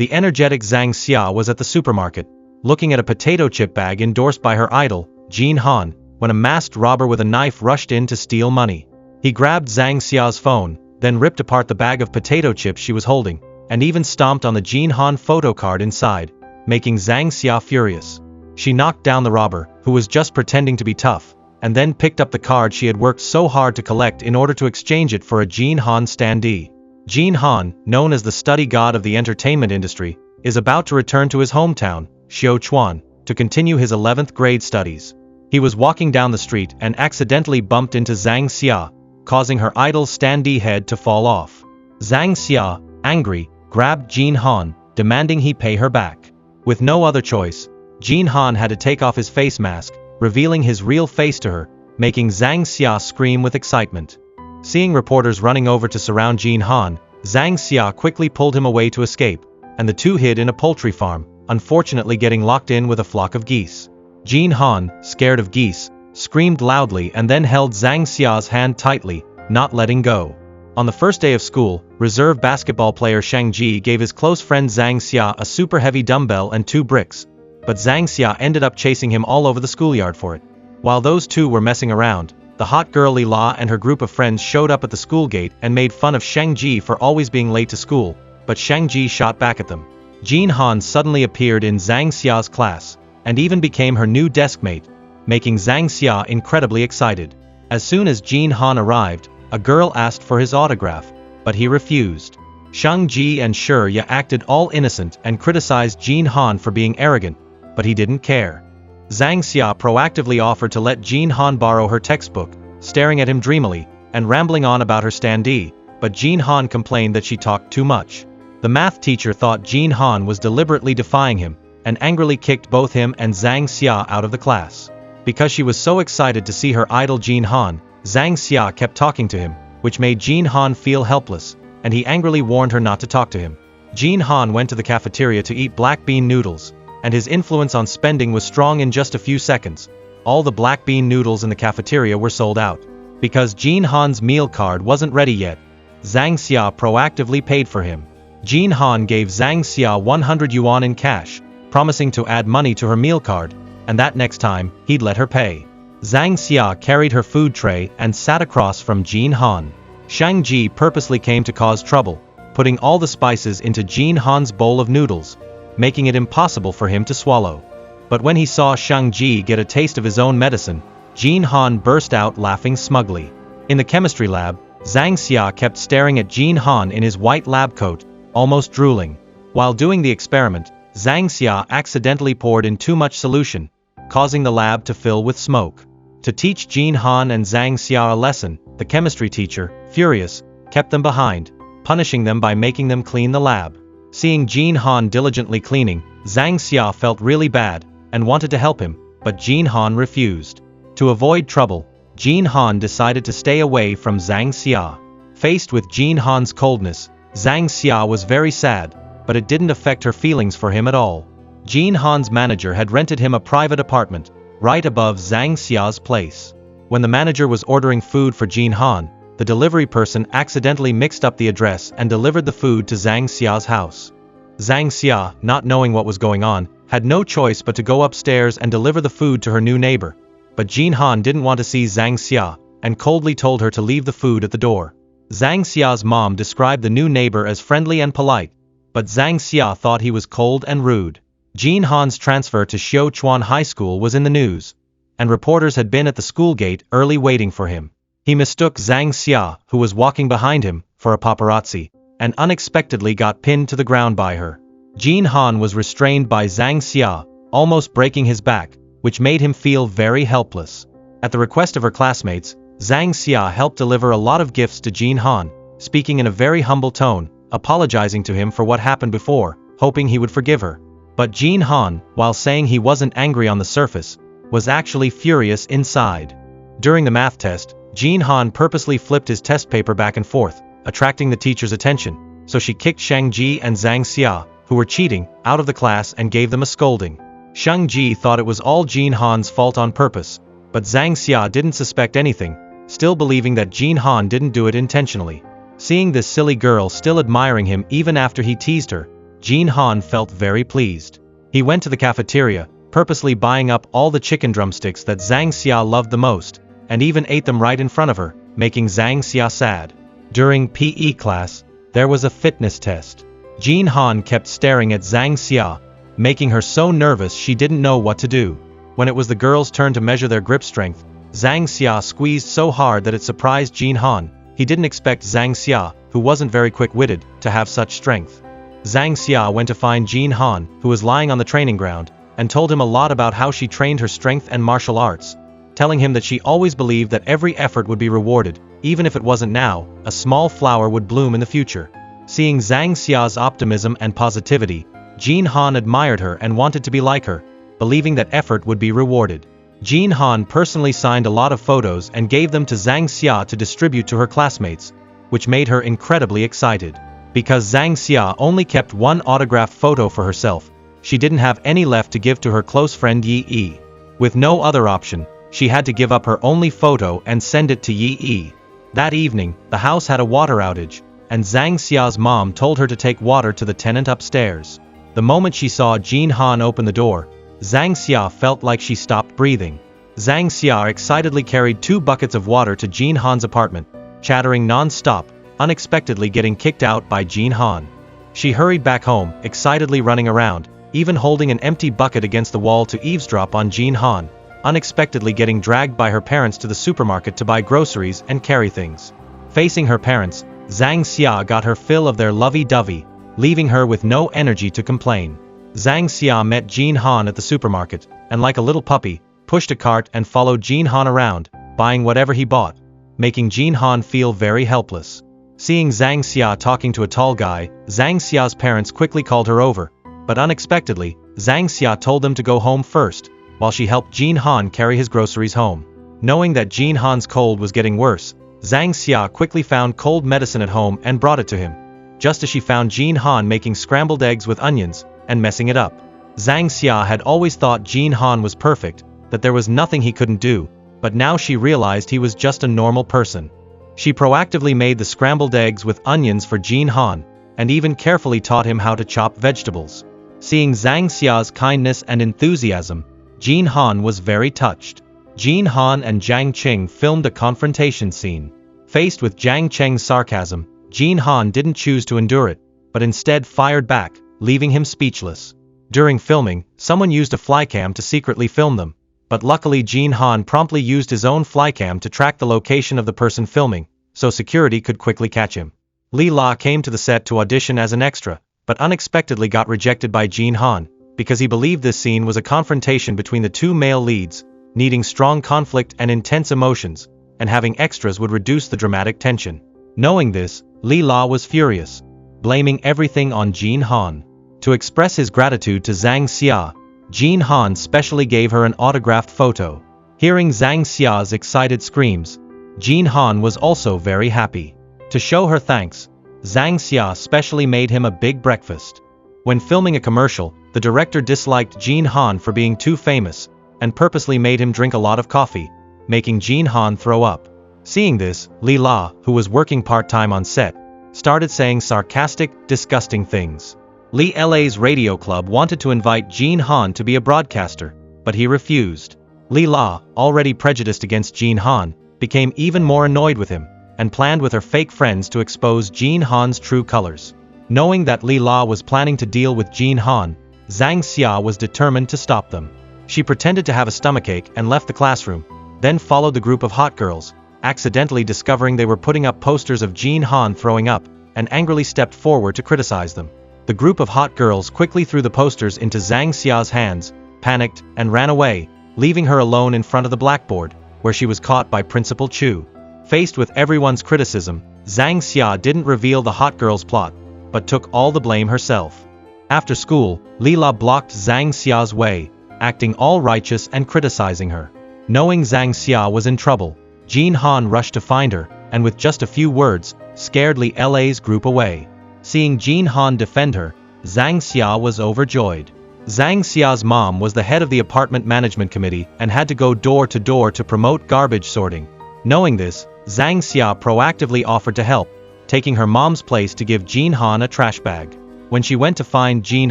The energetic Zhang Xia was at the supermarket, looking at a potato chip bag endorsed by her idol, Jin Han, when a masked robber with a knife rushed in to steal money. He grabbed Zhang Xia's phone, then ripped apart the bag of potato chips she was holding, and even stomped on the Jin Han photo card inside, making Zhang Xia furious. She knocked down the robber, who was just pretending to be tough, and then picked up the card she had worked so hard to collect in order to exchange it for a Jin Han standee. Jin Han, known as the study god of the entertainment industry, is about to return to his hometown, Xiaochuan, to continue his 11th grade studies. He was walking down the street and accidentally bumped into Zhang Xia, causing her idol's standee head to fall off. Zhang Xia, angry, grabbed Jin Han, demanding he pay her back. With no other choice, Jin Han had to take off his face mask, revealing his real face to her, making Zhang Xia scream with excitement. Seeing reporters running over to surround Jin Han, Zhang Xia quickly pulled him away to escape, and the two hid in a poultry farm, unfortunately getting locked in with a flock of geese. Jin Han, scared of geese, screamed loudly and then held Zhang Xia's hand tightly, not letting go. On the first day of school, reserve basketball player Shang Ji gave his close friend Zhang Xia a super heavy dumbbell and 2 bricks, but Zhang Xia ended up chasing him all over the schoolyard for it. While those two were messing around, the hot girl Li La and her group of friends showed up at the school gate and made fun of Shang Ji for always being late to school, but Shang Ji shot back at them. Jin Han suddenly appeared in Zhang Xia's class, and even became her new deskmate, making Zhang Xia incredibly excited. As soon as Jin Han arrived, a girl asked for his autograph, but he refused. Shang Ji and Shi Ya acted all innocent and criticized Jin Han for being arrogant, but he didn't care. Zhang Xia proactively offered to let Jin Han borrow her textbook, staring at him dreamily, and rambling on about her standee, but Jin Han complained that she talked too much. The math teacher thought Jin Han was deliberately defying him, and angrily kicked both him and Zhang Xia out of the class. Because she was so excited to see her idol Jin Han, Zhang Xia kept talking to him, which made Jin Han feel helpless, and he angrily warned her not to talk to him. Jin Han went to the cafeteria to eat black bean noodles, and his influence on spending was strong in just a few seconds. All the black bean noodles in the cafeteria were sold out. Because Jin Han's meal card wasn't ready yet, Zhang Xia proactively paid for him. Jin Han gave Zhang Xia 100 yuan in cash, promising to add money to her meal card, and that next time, he'd let her pay. Zhang Xia carried her food tray and sat across from Jin Han. Shang Ji purposely came to cause trouble, putting all the spices into Jin Han's bowl of noodles, making it impossible for him to swallow. But when he saw Shang Ji get a taste of his own medicine, Jin Han burst out laughing smugly. In the chemistry lab, Zhang Xia kept staring at Jin Han in his white lab coat, almost drooling. While doing the experiment, Zhang Xia accidentally poured in too much solution, causing the lab to fill with smoke. To teach Jin Han and Zhang Xia a lesson, the chemistry teacher, furious, kept them behind, punishing them by making them clean the lab. Seeing Jin Han diligently cleaning, Zhang Xia felt really bad, and wanted to help him, but Jin Han refused. To avoid trouble, Jin Han decided to stay away from Zhang Xia. Faced with Jin Han's coldness, Zhang Xia was very sad, but it didn't affect her feelings for him at all. Jin Han's manager had rented him a private apartment, right above Zhang Xia's place. When the manager was ordering food for Jin Han, the delivery person accidentally mixed up the address and delivered the food to Zhang Xia's house. Zhang Xia, not knowing what was going on, had no choice but to go upstairs and deliver the food to her new neighbor. But Jin Han didn't want to see Zhang Xia, and coldly told her to leave the food at the door. Zhang Xia's mom described the new neighbor as friendly and polite, but Zhang Xia thought he was cold and rude. Jin Han's transfer to Xiaochuan High School was in the news, and reporters had been at the school gate early waiting for him. He mistook Zhang Xia, who was walking behind him, for a paparazzi, and unexpectedly got pinned to the ground by her. Jin Han was restrained by Zhang Xia, almost breaking his back, which made him feel very helpless. At the request of her classmates, Zhang Xia helped deliver a lot of gifts to Jin Han, speaking in a very humble tone, apologizing to him for what happened before, hoping he would forgive her. But Jin Han, while saying he wasn't angry on the surface, was actually furious inside. During the math test, Jin Han purposely flipped his test paper back and forth, attracting the teacher's attention, so she kicked Shang Ji and Zhang Xia, who were cheating, out of the class and gave them a scolding. Shang Ji thought it was all Jin Han's fault on purpose, but Zhang Xia didn't suspect anything, still believing that Jin Han didn't do it intentionally. Seeing this silly girl still admiring him even after he teased her, Jin Han felt very pleased. He went to the cafeteria, purposely buying up all the chicken drumsticks that Zhang Xia loved the most, and even ate them right in front of her, making Zhang Xia sad. During PE class, there was a fitness test. Jin Han kept staring at Zhang Xia, making her so nervous she didn't know what to do. When it was the girls' turn to measure their grip strength, Zhang Xia squeezed so hard that it surprised Jin Han. He didn't expect Zhang Xia, who wasn't very quick-witted, to have such strength. Zhang Xia went to find Jin Han, who was lying on the training ground, and told him a lot about how she trained her strength and martial arts, telling him that she always believed that every effort would be rewarded, even if it wasn't now, a small flower would bloom in the future. Seeing Zhang Xia's optimism and positivity, Jin Han admired her and wanted to be like her, believing that effort would be rewarded. Jin Han personally signed a lot of photos and gave them to Zhang Xia to distribute to her classmates, which made her incredibly excited. Because Zhang Xia only kept one autographed photo for herself, she didn't have any left to give to her close friend Yi Yi. With no other option, she had to give up her only photo and send it to Yi Yi. That evening, the house had a water outage, and Zhang Xia's mom told her to take water to the tenant upstairs. The moment she saw Jin Han open the door, Zhang Xia felt like she stopped breathing. Zhang Xia excitedly carried 2 buckets of water to Jin Han's apartment, chattering non-stop, unexpectedly getting kicked out by Jin Han. She hurried back home, excitedly running around, even holding an empty bucket against the wall to eavesdrop on Jin Han, unexpectedly getting dragged by her parents to the supermarket to buy groceries and carry things. Facing her parents, Zhang Xia got her fill of their lovey-dovey, leaving her with no energy to complain. Zhang Xia met Jin Han at the supermarket, and like a little puppy, pushed a cart and followed Jin Han around, buying whatever he bought, making Jin Han feel very helpless. Seeing Zhang Xia talking to a tall guy, Zhang Xia's parents quickly called her over, but unexpectedly, Zhang Xia told them to go home first, while she helped Jin Han carry his groceries home. Knowing that Jin Han's cold was getting worse, Zhang Xia quickly found cold medicine at home and brought it to him, just as she found Jin Han making scrambled eggs with onions, and messing it up. Zhang Xia had always thought Jin Han was perfect, that there was nothing he couldn't do, but now she realized he was just a normal person. She proactively made the scrambled eggs with onions for Jin Han, and even carefully taught him how to chop vegetables. Seeing Zhang Xia's kindness and enthusiasm, Jin Han was very touched. Jin Han and Jiang Qing filmed a confrontation scene. Faced with Jiang Qing's sarcasm, Jin Han didn't choose to endure it, but instead fired back, leaving him speechless. During filming, someone used a flycam to secretly film them, but luckily Jin Han promptly used his own flycam to track the location of the person filming, so security could quickly catch him. Li La came to the set to audition as an extra, but unexpectedly got rejected by Jin Han, because he believed this scene was a confrontation between the 2 male leads, needing strong conflict and intense emotions, and having extras would reduce the dramatic tension. Knowing this, Li La was furious, blaming everything on Jin Han. To express his gratitude to Zhang Xia, Jin Han specially gave her an autographed photo. Hearing Zhang Xia's excited screams, Jin Han was also very happy. To show her thanks, Zhang Xia specially made him a big breakfast. When filming a commercial, the director disliked Jin Han for being too famous, and purposely made him drink a lot of coffee, making Jin Han throw up. Seeing this, Li La, who was working part-time on set, started saying sarcastic, disgusting things. Li La's radio club wanted to invite Jin Han to be a broadcaster, but he refused. Li La, already prejudiced against Jin Han, became even more annoyed with him, and planned with her fake friends to expose Jin Han's true colors. Knowing that Li La was planning to deal with Jin Han, Zhang Xia was determined to stop them. She pretended to have a stomachache and left the classroom, then followed the group of hot girls, accidentally discovering they were putting up posters of Jin Han throwing up, and angrily stepped forward to criticize them. The group of hot girls quickly threw the posters into Zhang Xia's hands, panicked, and ran away, leaving her alone in front of the blackboard, where she was caught by Principal Chu. Faced with everyone's criticism, Zhang Xia didn't reveal the hot girl's plot, but took all the blame herself. After school, Li La blocked Zhang Xia's way, acting all righteous and criticizing her. Knowing Zhang Xia was in trouble, Jin Han rushed to find her, and with just a few words, scared Li La's group away. Seeing Jin Han defend her, Zhang Xia was overjoyed. Zhang Xia's mom was the head of the apartment management committee and had to go door to door to promote garbage sorting. Knowing this, Zhang Xia proactively offered to help, taking her mom's place to give Jin Han a trash bag. When she went to find Jin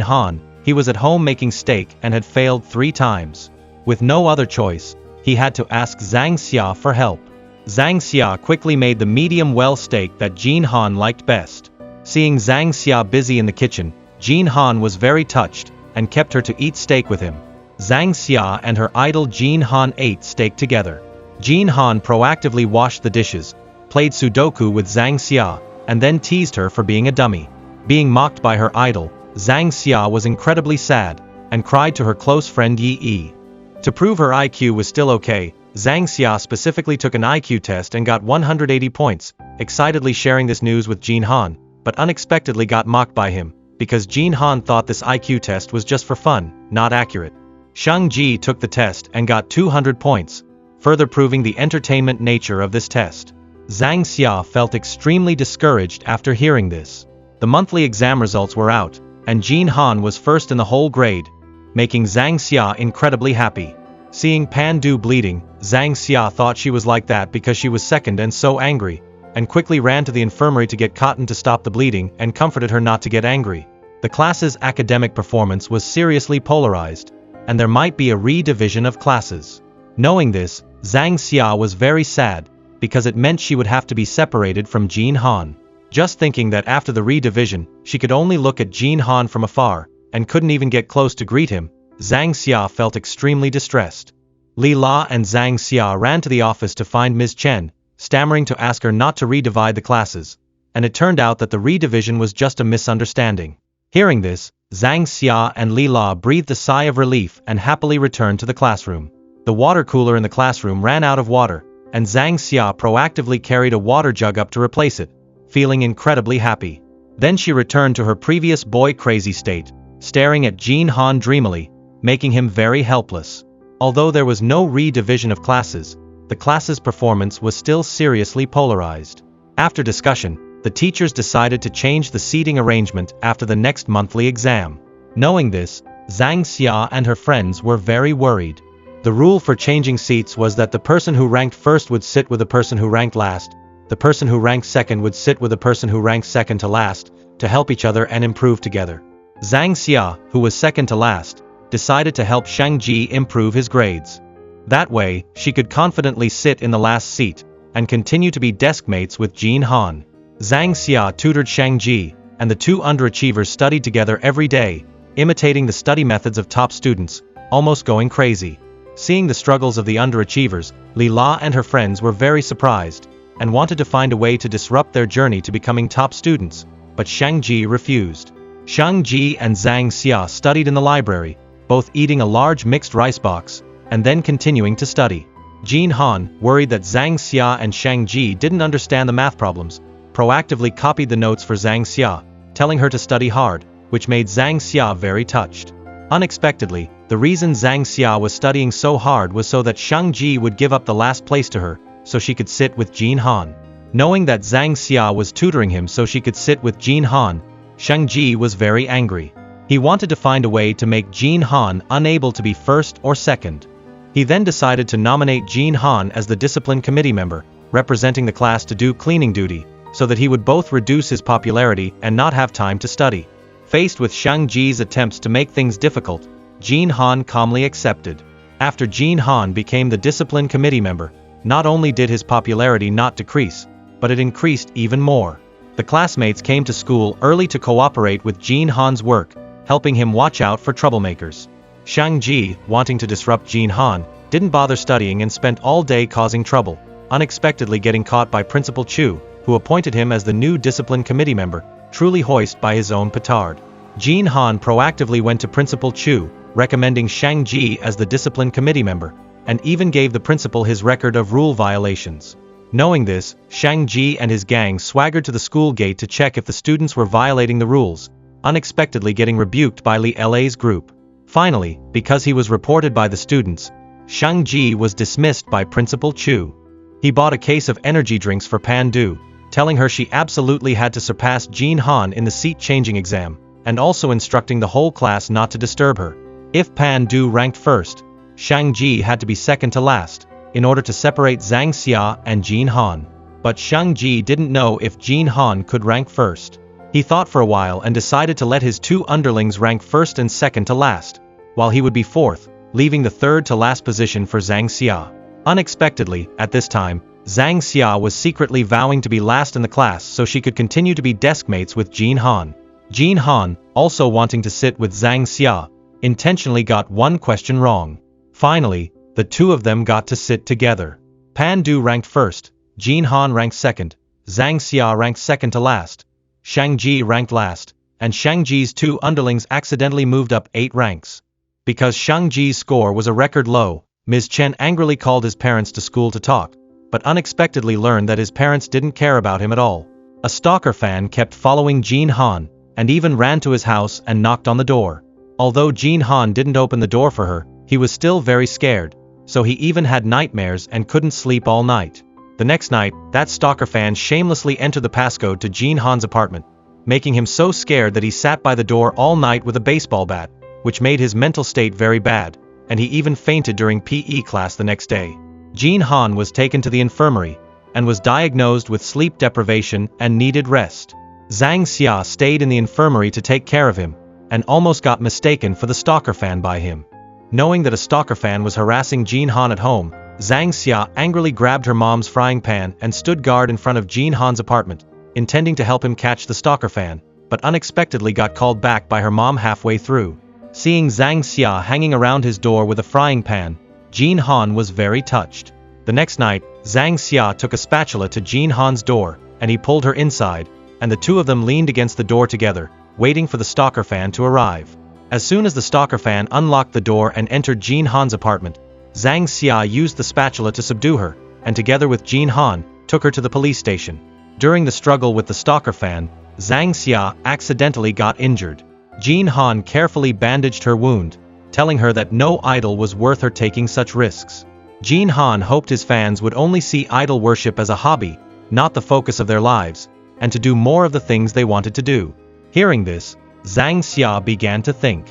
Han, he was at home making steak and had failed 3 times. With no other choice, he had to ask Zhang Xia for help. Zhang Xia quickly made the medium-well steak that Jin Han liked best. Seeing Zhang Xia busy in the kitchen, Jin Han was very touched, and kept her to eat steak with him. Zhang Xia and her idol Jin Han ate steak together. Jin Han proactively washed the dishes, played Sudoku with Zhang Xia, and then teased her for being a dummy. Being mocked by her idol, Zhang Xia was incredibly sad, and cried to her close friend Yi Yi. To prove her IQ was still okay, Zhang Xia specifically took an IQ test and got 180 points, excitedly sharing this news with Jin Han, but unexpectedly got mocked by him, because Jin Han thought this IQ test was just for fun, not accurate. Shang Ji took the test and got 200 points, further proving the entertainment nature of this test. Zhang Xia felt extremely discouraged after hearing this. The monthly exam results were out, and Jin Han was first in the whole grade, making Zhang Xia incredibly happy. Seeing Pandu bleeding, Zhang Xia thought she was like that because she was second and so angry, and quickly ran to the infirmary to get cotton to stop the bleeding and comforted her not to get angry. The class's academic performance was seriously polarized, and there might be a re-division of classes. Knowing this, Zhang Xia was very sad, because it meant she would have to be separated from Jin Han. Just thinking that after the re-division, she could only look at Jin Han from afar, and couldn't even get close to greet him, Zhang Xia felt extremely distressed. Li La and Zhang Xia ran to the office to find Ms. Chen, stammering to ask her not to re-divide the classes, and it turned out that the re-division was just a misunderstanding. Hearing this, Zhang Xia and Li La breathed a sigh of relief and happily returned to the classroom. The water cooler in the classroom ran out of water, and Zhang Xia proactively carried a water jug up to replace it, feeling incredibly happy. Then she returned to her previous boy-crazy state, staring at Jin Han dreamily, making him very helpless. Although there was no re-division of classes, the class's performance was still seriously polarized. After discussion, the teachers decided to change the seating arrangement after the next monthly exam. Knowing this, Zhang Xia and her friends were very worried. The rule for changing seats was that the person who ranked first would sit with the person who ranked last, the person who ranked second would sit with the person who ranked second to last, to help each other and improve together. Zhang Xia, who was second to last, decided to help Shang Ji improve his grades. That way, she could confidently sit in the last seat, and continue to be desk mates with Jin Han. Zhang Xia tutored Shang Ji, and the 2 underachievers studied together every day, imitating the study methods of top students, almost going crazy. Seeing the struggles of the underachievers, Li La and her friends were very surprised, and wanted to find a way to disrupt their journey to becoming top students, but Shang Ji refused. Shang Ji and Zhang Xia studied in the library, both eating a large mixed rice box, and then continuing to study. Jin Han, worried that Zhang Xia and Shang Ji didn't understand the math problems, proactively copied the notes for Zhang Xia, telling her to study hard, which made Zhang Xia very touched. Unexpectedly, the reason Zhang Xia was studying so hard was so that Shang Ji would give up the last place to her, so she could sit with Jin Han. Knowing that Zhang Xia was tutoring him so she could sit with Jin Han, Shang Ji was very angry. He wanted to find a way to make Jin Han unable to be first or second. He then decided to nominate Jin Han as the discipline committee member, representing the class to do cleaning duty, so that he would both reduce his popularity and not have time to study. Faced with Shang Ji's attempts to make things difficult, Jin Han calmly accepted. After Jin Han became the discipline committee member, not only did his popularity not decrease, but it increased even more. The classmates came to school early to cooperate with Jin Han's work, helping him watch out for troublemakers. Shang Ji, wanting to disrupt Jin Han, didn't bother studying and spent all day causing trouble, unexpectedly getting caught by Principal Chu, who appointed him as the new discipline committee member, truly hoist by his own petard. Jin Han proactively went to Principal Chu, recommending Shang Ji as the discipline committee member, and even gave the principal his record of rule violations. Knowing this, Shang Ji and his gang swaggered to the school gate to check if the students were violating the rules, unexpectedly getting rebuked by Li La's group. Finally, because he was reported by the students, Shang Ji was dismissed by Principal Chu. He bought a case of energy drinks for Pandu, telling her she absolutely had to surpass Jin Han in the seat-changing exam, and also instructing the whole class not to disturb her. If Pandu ranked first, Shang Ji had to be second to last, in order to separate Zhang Xia and Jin Han. But Shang Ji didn't know if Jin Han could rank first. He thought for a while and decided to let his two underlings rank first and second to last, while he would be fourth, leaving the third to last position for Zhang Xia. Unexpectedly, at this time, Zhang Xia was secretly vowing to be last in the class so she could continue to be deskmates with Jin Han. Jin Han, also wanting to sit with Zhang Xia, intentionally got one question wrong. Finally, the two of them got to sit together. Pan Du ranked first, Jin Han ranked second, Zhang Xia ranked second to last, Shang Ji ranked last, and Shang Ji's two underlings accidentally moved up 8 ranks. Because Shang Ji's score was a record low, Ms. Chen angrily called his parents to school to talk, but unexpectedly learned that his parents didn't care about him at all. A stalker fan kept following Jin Han, and even ran to his house and knocked on the door. Although Jin Han didn't open the door for her, he was still very scared, so he even had nightmares and couldn't sleep all night. The next night, that stalker fan shamelessly entered the passcode to Jin Han's apartment, making him so scared that he sat by the door all night with a baseball bat, which made his mental state very bad, and he even fainted during PE class the next day. Jin Han was taken to the infirmary, and was diagnosed with sleep deprivation and needed rest. Zhang Xia stayed in the infirmary to take care of him, and almost got mistaken for the stalker fan by him. Knowing that a stalker fan was harassing Jin Han at home, Zhang Xia angrily grabbed her mom's frying pan and stood guard in front of Jin Han's apartment, intending to help him catch the stalker fan, but unexpectedly got called back by her mom halfway through. Seeing Zhang Xia hanging around his door with a frying pan, Jin Han was very touched. The next night, Zhang Xia took a spatula to Jin Han's door, and he pulled her inside, and the two of them leaned against the door together, waiting for the stalker fan to arrive. As soon as the stalker fan unlocked the door and entered Jin Han's apartment, Zhang Xia used the spatula to subdue her, and together with Jin Han, took her to the police station. During the struggle with the stalker fan, Zhang Xia accidentally got injured. Jin Han carefully bandaged her wound, telling her that no idol was worth her taking such risks. Jin Han hoped his fans would only see idol worship as a hobby, not the focus of their lives, and to do more of the things they wanted to do. Hearing this, Zhang Xia began to think.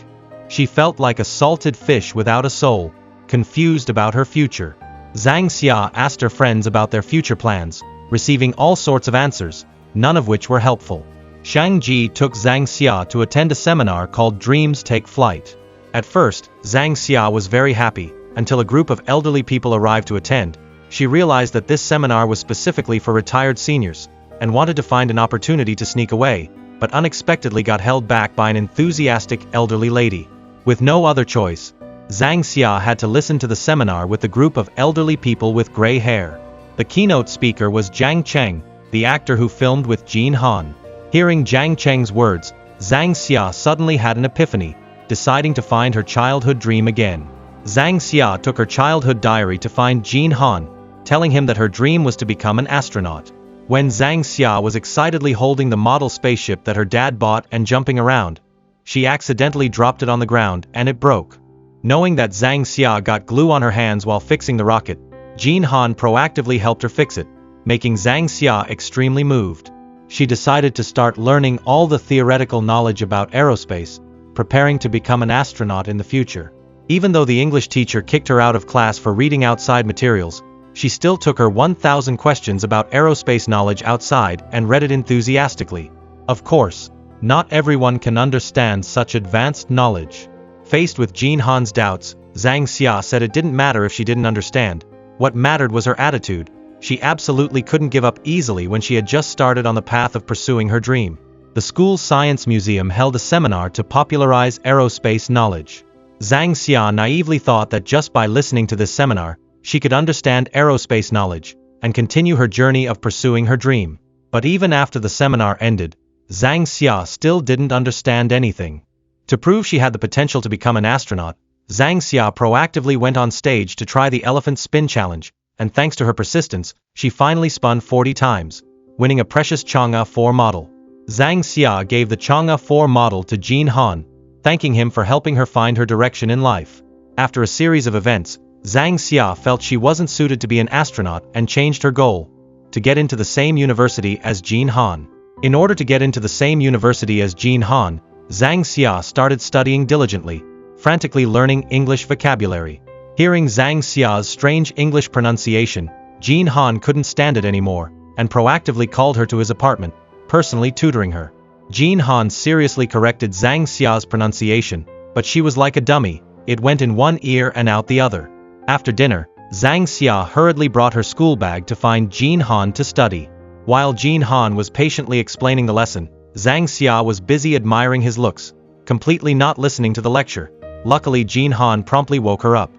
She felt like a salted fish without a soul, confused about her future. Zhang Xia asked her friends about their future plans, receiving all sorts of answers, none of which were helpful. Shang Ji took Zhang Xia to attend a seminar called Dreams Take Flight. At first, Zhang Xia was very happy, until a group of elderly people arrived to attend. She realized that this seminar was specifically for retired seniors, and wanted to find an opportunity to sneak away, but unexpectedly got held back by an enthusiastic elderly lady. With no other choice, Zhang Xia had to listen to the seminar with the group of elderly people with gray hair. The keynote speaker was Jiang Cheng, the actor who filmed with Jin Han. Hearing Jiang Cheng's words, Zhang Xia suddenly had an epiphany, deciding to find her childhood dream again. Zhang Xia took her childhood diary to find Jin Han, telling him that her dream was to become an astronaut. When Zhang Xia was excitedly holding the model spaceship that her dad bought and jumping around, she accidentally dropped it on the ground and it broke. Knowing that Zhang Xia got glue on her hands while fixing the rocket, Jin Han proactively helped her fix it, making Zhang Xia extremely moved. She decided to start learning all the theoretical knowledge about aerospace, preparing to become an astronaut in the future. Even though the English teacher kicked her out of class for reading outside materials, she still took her 1,000 questions about aerospace knowledge outside and read it enthusiastically. Of course, not everyone can understand such advanced knowledge. Faced with Jin Han's doubts, Zhang Xia said it didn't matter if she didn't understand. What mattered was her attitude. She absolutely couldn't give up easily when she had just started on the path of pursuing her dream. The school's science museum held a seminar to popularize aerospace knowledge. Zhang Xia naively thought that just by listening to this seminar, she could understand aerospace knowledge, and continue her journey of pursuing her dream. But even after the seminar ended, Zhang Xia still didn't understand anything. To prove she had the potential to become an astronaut, Zhang Xia proactively went on stage to try the elephant spin challenge, and thanks to her persistence, she finally spun 40 times, winning a precious Chang'e 4 model. Zhang Xia gave the Chang'e 4 model to Jin Han, thanking him for helping her find her direction in life. After a series of events, Zhang Xia felt she wasn't suited to be an astronaut and changed her goal to get into the same university as Jin Han. In order to get into the same university as Jin Han, Zhang Xia started studying diligently, frantically learning English vocabulary. Hearing Zhang Xia's strange English pronunciation, Jin Han couldn't stand it anymore, and proactively called her to his apartment, personally tutoring her. Jin Han seriously corrected Zhang Xia's pronunciation, but she was like a dummy, it went in one ear and out the other. After dinner, Zhang Xia hurriedly brought her school bag to find Jin Han to study. While Jin Han was patiently explaining the lesson, Zhang Xia was busy admiring his looks, completely not listening to the lecture. Luckily Jin Han promptly woke her up.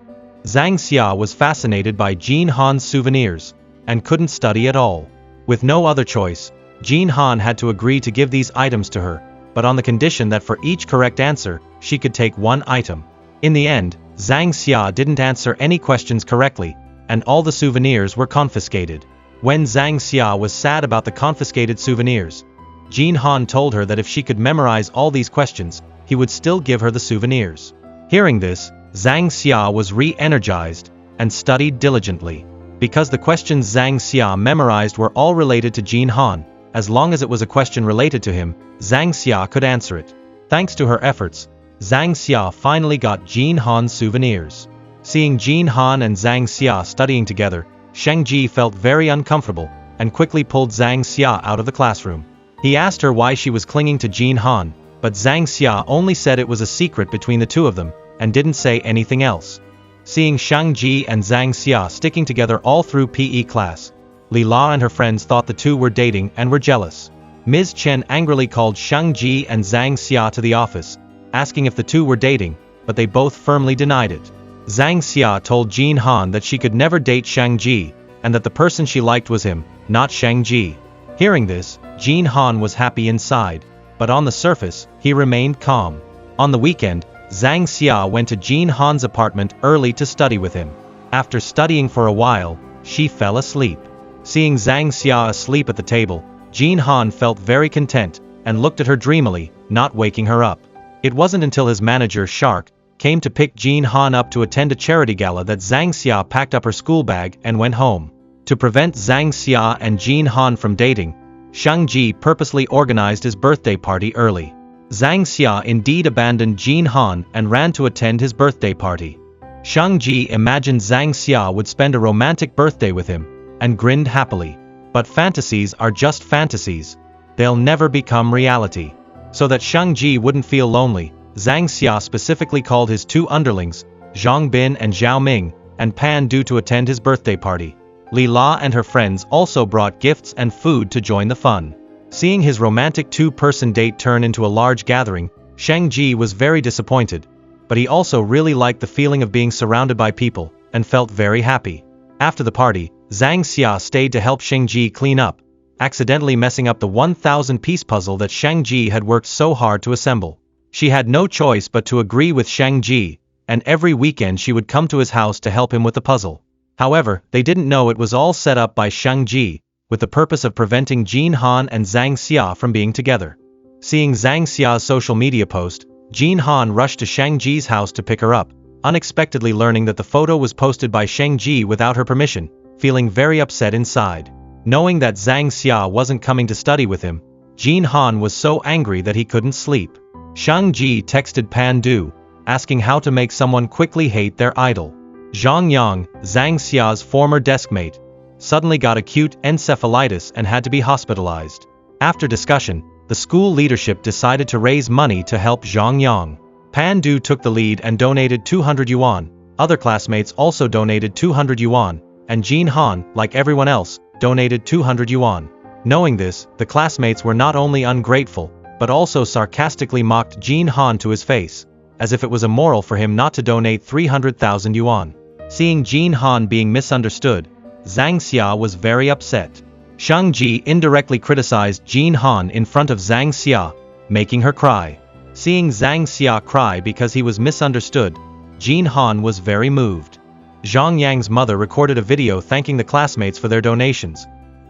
Zhang Xia was fascinated by Jin Han's souvenirs, and couldn't study at all. With no other choice, Jin Han had to agree to give these items to her, but on the condition that for each correct answer, she could take one item. In the end, Zhang Xia didn't answer any questions correctly, and all the souvenirs were confiscated. When Zhang Xia was sad about the confiscated souvenirs, Jin Han told her that if she could memorize all these questions, he would still give her the souvenirs. Hearing this, Zhang Xia was re-energized, and studied diligently. Because the questions Zhang Xia memorized were all related to Jin Han, as long as it was a question related to him, Zhang Xia could answer it. Thanks to her efforts, Zhang Xia finally got Jin Han's souvenirs. Seeing Jin Han and Zhang Xia studying together, Sheng Ji felt very uncomfortable, and quickly pulled Zhang Xia out of the classroom. He asked her why she was clinging to Jin Han, but Zhang Xia only said it was a secret between the two of them, and didn't say anything else. Seeing Shang Ji and Zhang Xia sticking together all through PE class, Li La and her friends thought the two were dating and were jealous. Ms. Chen angrily called Shang Ji and Zhang Xia to the office, asking if the two were dating, but they both firmly denied it. Zhang Xia told Jin Han that she could never date Shang Ji, and that the person she liked was him, not Shang Ji. Hearing this, Jin Han was happy inside, but on the surface, he remained calm. On the weekend, Zhang Xia went to Jin Han's apartment early to study with him. After studying for a while, she fell asleep. Seeing Zhang Xia asleep at the table, Jin Han felt very content, and looked at her dreamily, not waking her up. It wasn't until his manager Shark came to pick Jin Han up to attend a charity gala that Zhang Xia packed up her school bag and went home. To prevent Zhang Xia and Jin Han from dating, Shang Ji purposely organized his birthday party early. Zhang Xia indeed abandoned Jin Han and ran to attend his birthday party. Shang Ji imagined Zhang Xia would spend a romantic birthday with him, and grinned happily. But fantasies are just fantasies. They'll never become reality. So that Shang Ji wouldn't feel lonely, Zhang Xia specifically called his two underlings, Zhang Bin and Zhao Ming, and Pan Du to attend his birthday party. Li La and her friends also brought gifts and food to join the fun. Seeing his romantic two-person date turn into a large gathering, Shang Ji was very disappointed, but he also really liked the feeling of being surrounded by people, and felt very happy. After the party, Zhang Xia stayed to help Shang Ji clean up, accidentally messing up the 1,000-piece puzzle that Shang Ji had worked so hard to assemble. She had no choice but to agree with Shang Ji, and every weekend she would come to his house to help him with the puzzle. However, they didn't know it was all set up by Shang Ji, with the purpose of preventing Jin Han and Zhang Xia from being together. Seeing Zhang Xia's social media post, Jin Han rushed to Shang Ji's house to pick her up, unexpectedly learning that the photo was posted by Shang Ji without her permission, feeling very upset inside. Knowing that Zhang Xia wasn't coming to study with him, Jin Han was so angry that he couldn't sleep. Shang Ji texted Pan Du, asking how to make someone quickly hate their idol. Zhang Yang, Zhang Xia's former deskmate, suddenly got acute encephalitis and had to be hospitalized. After discussion, the school leadership decided to raise money to help Zhang Yang. Pan Du took the lead and donated 200 yuan, other classmates also donated 200 yuan, and Jin Han, like everyone else, donated 200 yuan. Knowing this, the classmates were not only ungrateful, but also sarcastically mocked Jin Han to his face, as if it was immoral for him not to donate 300,000 yuan. Seeing Jin Han being misunderstood, Zhang Xia was very upset. Shang Ji indirectly criticized Jin Han in front of Zhang Xia, making her cry. Seeing Zhang Xia cry because he was misunderstood, Jin Han was very moved. Zhang Yang's mother recorded a video thanking the classmates for their donations,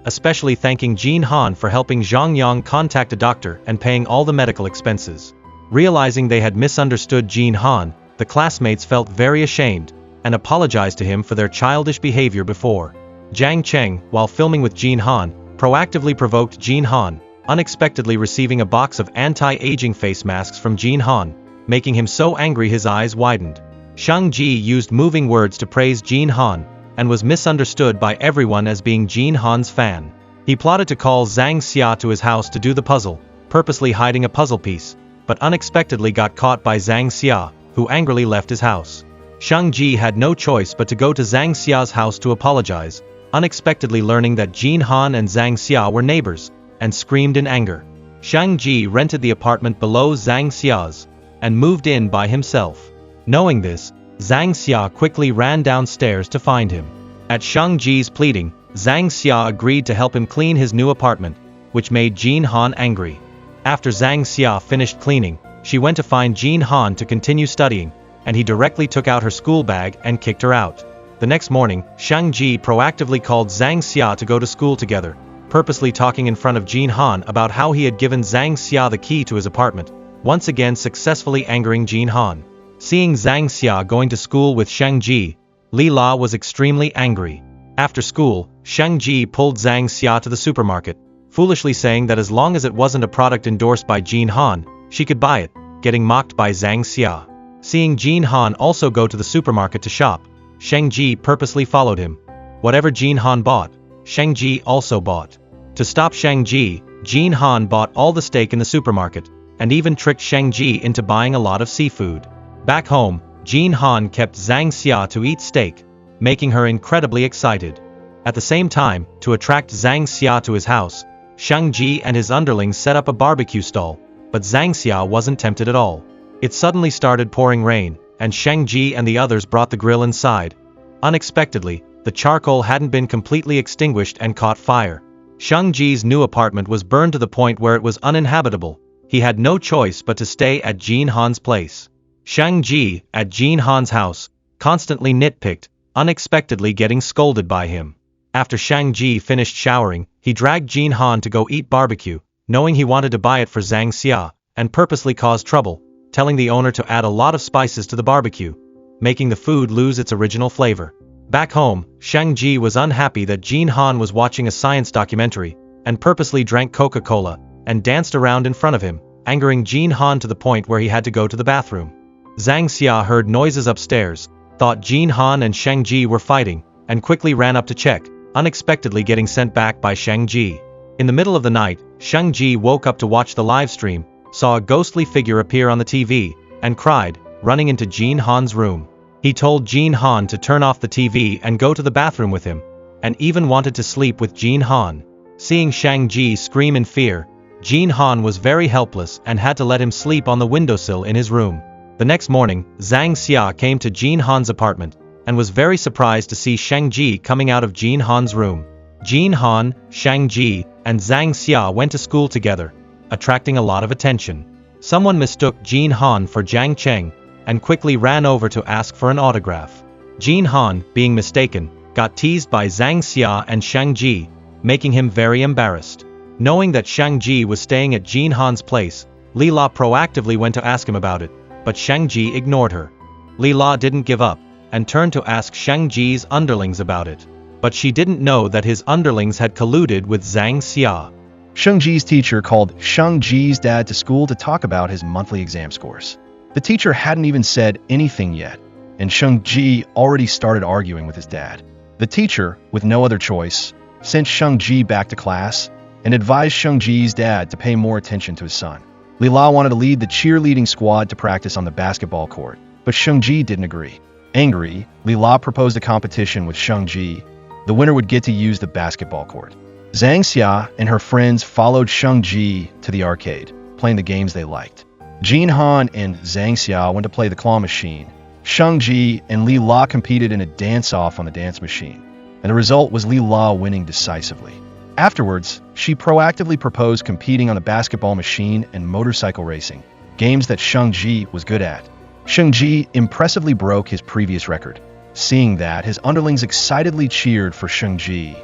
especially thanking Jin Han for helping Zhang Yang contact a doctor and paying all the medical expenses. Realizing they had misunderstood Jin Han, the classmates felt very ashamed, and apologized to him for their childish behavior before. Jiang Cheng, while filming with Jin Han, proactively provoked Jin Han, unexpectedly receiving a box of anti-aging face masks from Jin Han, making him so angry his eyes widened. Shang Ji used moving words to praise Jin Han, and was misunderstood by everyone as being Jin Han's fan. He plotted to call Zhang Xia to his house to do the puzzle, purposely hiding a puzzle piece, but unexpectedly got caught by Zhang Xia, who angrily left his house. Shang Ji had no choice but to go to Zhang Xia's house to apologize, unexpectedly learning that Jin Han and Zhang Xia were neighbors, and screamed in anger. Shang Ji rented the apartment below Zhang Xia's, and moved in by himself. Knowing this, Zhang Xia quickly ran downstairs to find him. At Shang Ji's pleading, Zhang Xia agreed to help him clean his new apartment, which made Jin Han angry. After Zhang Xia finished cleaning, she went to find Jin Han to continue studying, and he directly took out her school bag and kicked her out. The next morning, Shang Ji proactively called Zhang Xia to go to school together, purposely talking in front of Jin Han about how he had given Zhang Xia the key to his apartment, once again successfully angering Jin Han. Seeing Zhang Xia going to school with Shang Ji, Li La was extremely angry. After school, Shang Ji pulled Zhang Xia to the supermarket, foolishly saying that as long as it wasn't a product endorsed by Jin Han, she could buy it, getting mocked by Zhang Xia. Seeing Jin Han also go to the supermarket to shop, Shang Ji purposely followed him. Whatever Jin Han bought, Shang Ji also bought. To stop Shang Ji, Jin Han bought all the steak in the supermarket, and even tricked Shang Ji into buying a lot of seafood. Back home, Jin Han kept Zhang Xia to eat steak, making her incredibly excited. At the same time, to attract Zhang Xia to his house, Shang Ji and his underlings set up a barbecue stall, but Zhang Xia wasn't tempted at all. It suddenly started pouring rain, and Shang Ji and the others brought the grill inside. Unexpectedly, the charcoal hadn't been completely extinguished and caught fire. Shang Ji's new apartment was burned to the point where it was uninhabitable. He had no choice but to stay at Jin Han's place. Shang Ji, at Jin Han's house, constantly nitpicked, unexpectedly getting scolded by him. After Shang Ji finished showering, he dragged Jin Han to go eat barbecue, knowing he wanted to buy it for Zhang Xia, and purposely caused trouble, telling the owner to add a lot of spices to the barbecue, making the food lose its original flavor. Back home, Shang Ji was unhappy that Jin Han was watching a science documentary, and purposely drank Coca-Cola, and danced around in front of him, angering Jin Han to the point where he had to go to the bathroom. Zhang Xia heard noises upstairs, thought Jin Han and Shang Ji were fighting, and quickly ran up to check, unexpectedly getting sent back by Shang Ji. In the middle of the night, Shang Ji woke up to watch the live stream, saw a ghostly figure appear on the TV, and cried, running into Jin Han's room. He told Jin Han to turn off the TV and go to the bathroom with him, and even wanted to sleep with Jin Han. Seeing Shang Ji scream in fear, Jin Han was very helpless and had to let him sleep on the windowsill in his room. The next morning, Zhang Xia came to Jin Han's apartment, and was very surprised to see Shang Ji coming out of Jin Han's room. Jin Han, Shang Ji, and Zhang Xia went to school together, attracting a lot of attention. Someone mistook Jin Han for Jiang Cheng, and quickly ran over to ask for an autograph. Jin Han, being mistaken, got teased by Zhang Xia and Shang Ji, making him very embarrassed. Knowing that Shang Ji was staying at Jin Han's place, Li La proactively went to ask him about it, but Shang Ji ignored her. Li La didn't give up, and turned to ask Shang Ji's underlings about it. But she didn't know that his underlings had colluded with Zhang Xia. Shang Ji's teacher called Shang Ji's dad to school to talk about his monthly exam scores. The teacher hadn't even said anything yet, and Shang Ji already started arguing with his dad. The teacher, with no other choice, sent Shang Ji back to class and advised Shang Ji's dad to pay more attention to his son. Li La wanted to lead the cheerleading squad to practice on the basketball court, but Shang Ji didn't agree. Angry, Li La proposed a competition with Shang Ji. The winner would get to use the basketball court. Zhang Xia and her friends followed Shang Ji to the arcade, playing the games they liked. Jin Han and Zhang Xia went to play the claw machine. Shang Ji and Li La competed in a dance-off on the dance machine, and the result was Li La winning decisively. Afterwards, she proactively proposed competing on the basketball machine and motorcycle racing, games that Shang Ji was good at. Shang Ji impressively broke his previous record. Seeing that, his underlings excitedly cheered for Shang Ji,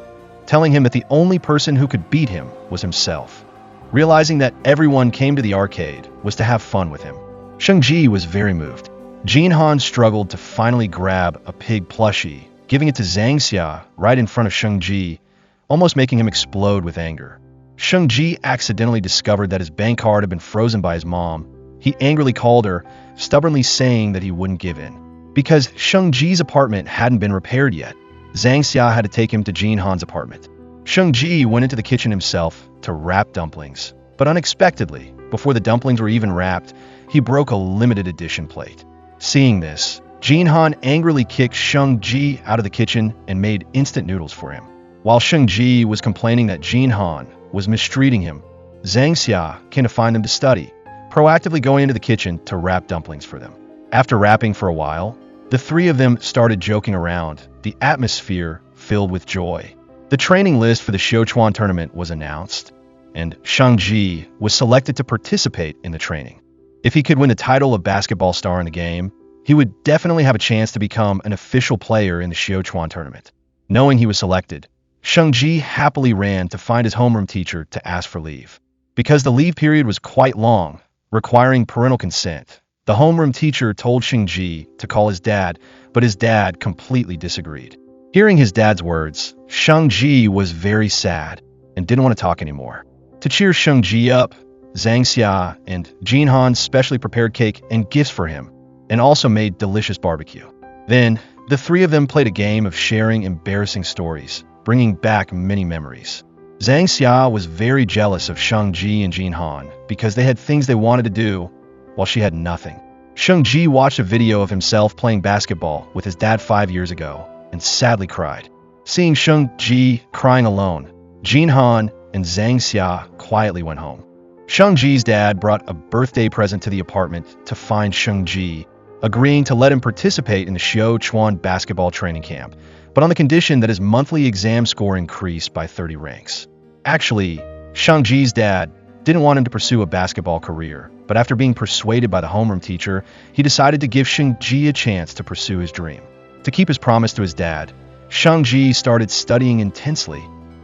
telling him that the only person who could beat him was himself. Realizing that everyone came to the arcade was to have fun with him, Shang Ji was very moved. Jin Han struggled to finally grab a pig plushie, giving it to Zhang Xia right in front of Shang Ji, almost making him explode with anger. Shang Ji accidentally discovered that his bank card had been frozen by his mom. He angrily called her, stubbornly saying that he wouldn't give in. Because Shang Ji's apartment hadn't been repaired yet, Zhang Xia had to take him to Jin Han's apartment. Shang Ji went into the kitchen himself to wrap dumplings. But unexpectedly, before the dumplings were even wrapped, he broke a limited edition plate. Seeing this, Jin Han angrily kicked Sheng Ji out of the kitchen and made instant noodles for him. While Sheng Ji was complaining that Jin Han was mistreating him, Zhang Xia came to find them to study, proactively going into the kitchen to wrap dumplings for them. After wrapping for a while, the three of them started joking around, the atmosphere filled with joy. The training list for the Sichuan tournament was announced, and Shang Ji was selected to participate in the training. If he could win the title of basketball star in the game, he would definitely have a chance to become an official player in the Sichuan tournament. Knowing he was selected, Shang Ji happily ran to find his homeroom teacher to ask for leave. Because the leave period was quite long, requiring parental consent, the homeroom teacher told Shang Ji to call his dad, but his dad completely disagreed. Hearing his dad's words, Shang Ji was very sad and didn't want to talk anymore. To cheer Shang Ji up, Zhang Xia and Jin Han specially prepared cake and gifts for him, and also made delicious barbecue. Then, the three of them played a game of sharing embarrassing stories, bringing back many memories. Zhang Xia was very jealous of Shang Ji and Jin Han because they had things they wanted to do, while she had nothing. Shang Ji watched a video of himself playing basketball with his dad 5 years ago and sadly cried. Seeing Shang Ji crying alone, Jin Han and Zhang Xia quietly went home. Shang Ji's dad brought a birthday present to the apartment to find Shang Ji, agreeing to let him participate in the Sichuan basketball training camp, but on the condition that his monthly exam score increased by 30 ranks. Actually, Shang Ji's dad didn't want him to pursue a basketball career, but after being persuaded by the homeroom teacher, he decided to give Shang Ji a chance to pursue his dream. To keep his promise to his dad, Shang Ji started studying intensely,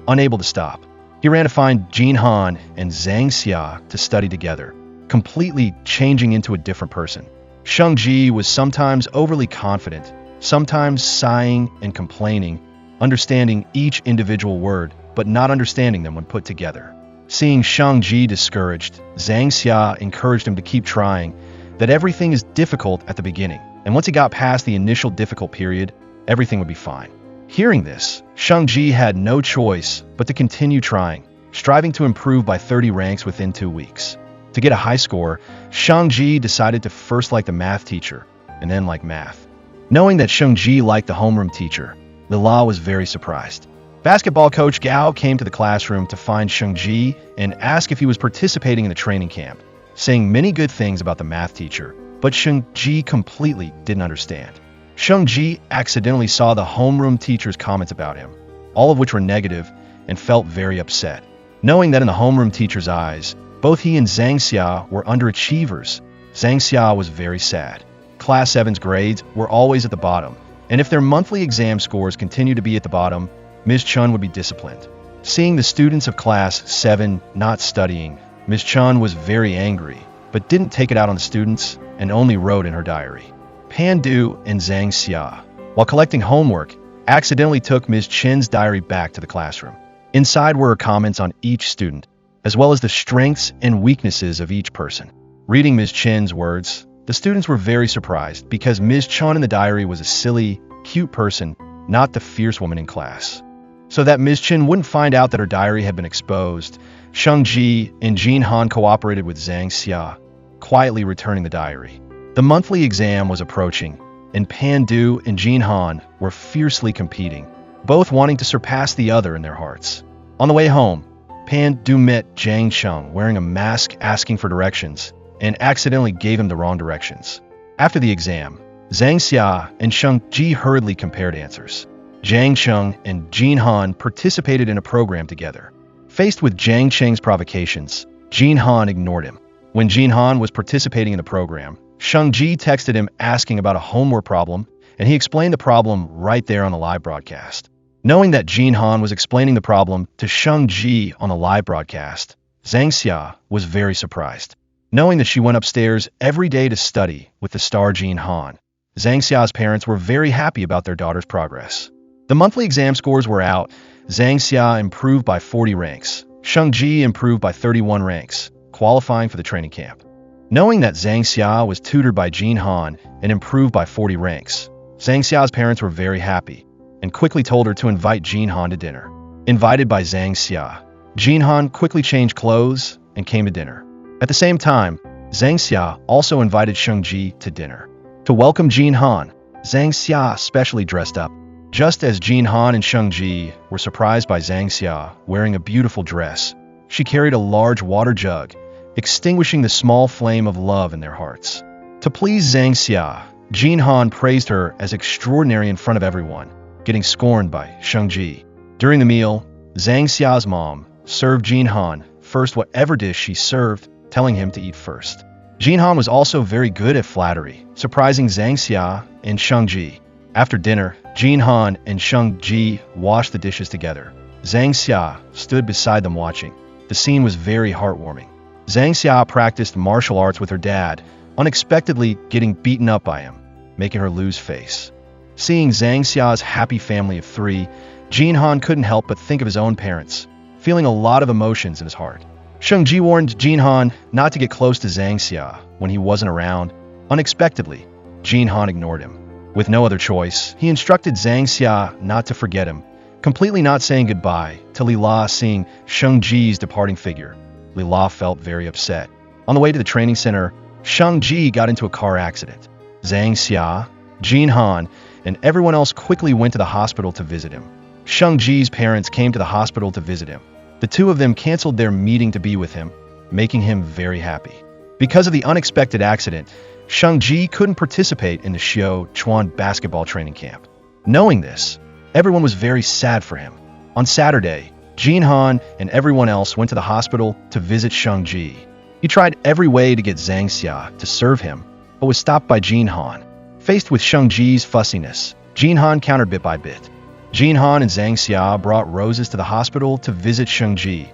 unable to stop. He ran to find Jin Han and Zhang Xia to study together, completely changing into a different person. Shang Ji was sometimes overly confident, sometimes sighing and complaining, understanding each individual word, but not understanding them when put together. Seeing Shang Ji discouraged, Zhang Xia encouraged him to keep trying, that everything is difficult at the beginning, and once he got past the initial difficult period, everything would be fine. Hearing this, Shang Ji had no choice but to continue trying, striving to improve by 30 ranks within 2 weeks. To get a high score, Shang Ji decided to first like the math teacher, and then like math. Knowing that Shang Ji liked the homeroom teacher, Lila was very surprised. Basketball coach Gao came to the classroom to find Shang Ji and ask if he was participating in the training camp, saying many good things about the math teacher, but Shang Ji completely didn't understand. Shang Ji accidentally saw the homeroom teacher's comments about him, all of which were negative, and felt very upset. Knowing that in the homeroom teacher's eyes, both he and Zhang Xia were underachievers, Zhang Xia was very sad. Class 7's grades were always at the bottom, and if their monthly exam scores continued to be at the bottom, Ms. Chun would be disciplined. Seeing the students of Class 7 not studying, Ms. Chun was very angry, but didn't take it out on the students and only wrote in her diary. Pan Du and Zhang Xia, while collecting homework, accidentally took Ms. Chen's diary back to the classroom. Inside were her comments on each student, as well as the strengths and weaknesses of each person. Reading Ms. Chen's words, the students were very surprised because Ms. Chun in the diary was a silly, cute person, not the fierce woman in class. So that Ms. Chen wouldn't find out that her diary had been exposed, Shang Ji and Jin Han cooperated with Zhang Xia, quietly returning the diary. The monthly exam was approaching, and Pan Du and Jin Han were fiercely competing, both wanting to surpass the other in their hearts. On the way home, Pan Du met Zhang Sheng wearing a mask asking for directions, and accidentally gave him the wrong directions. After the exam, Zhang Xia and Shang Ji hurriedly compared answers. Zhang Sheng and Jin Han participated in a program together. Faced with Zhang Sheng's provocations, Jin Han ignored him. When Jin Han was participating in the program, Shang Ji texted him asking about a homework problem, and he explained the problem right there on the live broadcast. Knowing that Jin Han was explaining the problem to Shang Ji on the live broadcast, Zhang Xia was very surprised. Knowing that she went upstairs every day to study with the star Jin Han, Zhang Xia's parents were very happy about their daughter's progress. The monthly exam scores were out. Zhang Xia improved by 40 ranks. Shang Ji improved by 31 ranks, qualifying for the training camp. Knowing that Zhang Xia was tutored by Jin Han and improved by 40 ranks, Zhang Xia's parents were very happy and quickly told her to invite Jin Han to dinner. Invited by Zhang Xia, Jin Han quickly changed clothes and came to dinner. At the same time, Zhang Xia also invited Sheng Ji to dinner. To welcome Jin Han, Zhang Xia specially dressed up. Just as Jin Han and Sheng Ji were surprised by Zhang Xia wearing a beautiful dress, she carried a large water jug, extinguishing the small flame of love in their hearts. To please Zhang Xia, Jin Han praised her as extraordinary in front of everyone, getting scorned by Sheng Ji. During the meal, Zhang Xia's mom served Jin Han first whatever dish she served, telling him to eat first. Jin Han was also very good at flattery, surprising Zhang Xia and Sheng Ji. After dinner, Jin Han and Sheng Ji washed the dishes together. Zhang Xia stood beside them watching. The scene was very heartwarming. Zhang Xia practiced martial arts with her dad, unexpectedly getting beaten up by him, making her lose face. Seeing Zhang Xia's happy family of 3, Jin Han couldn't help but think of his own parents, feeling a lot of emotions in his heart. Sheng Ji warned Jin Han not to get close to Zhang Xia when he wasn't around. Unexpectedly, Jin Han ignored him. With no other choice, he instructed Zhang Xia not to forget him, completely not saying goodbye to Li La. Seeing Sheng Ji's departing figure, Li La felt very upset. On the way to the training center, Sheng Ji got into a car accident. Zhang Xia, Jin Han, and everyone else quickly went to the hospital to visit him. Sheng Ji's parents came to the hospital to visit him. The two of them canceled their meeting to be with him, making him very happy. Because of the unexpected accident, Sheng Ji couldn't participate in the Xiao Chuan basketball training camp. Knowing this, everyone was very sad for him. On Saturday, Jin Han and everyone else went to the hospital to visit Sheng Ji. He tried every way to get Zhang Xia to serve him, but was stopped by Jin Han. Faced with Sheng Ji's fussiness, Jin Han countered bit by bit. Jin Han and Zhang Xia brought roses to the hospital to visit Sheng Ji,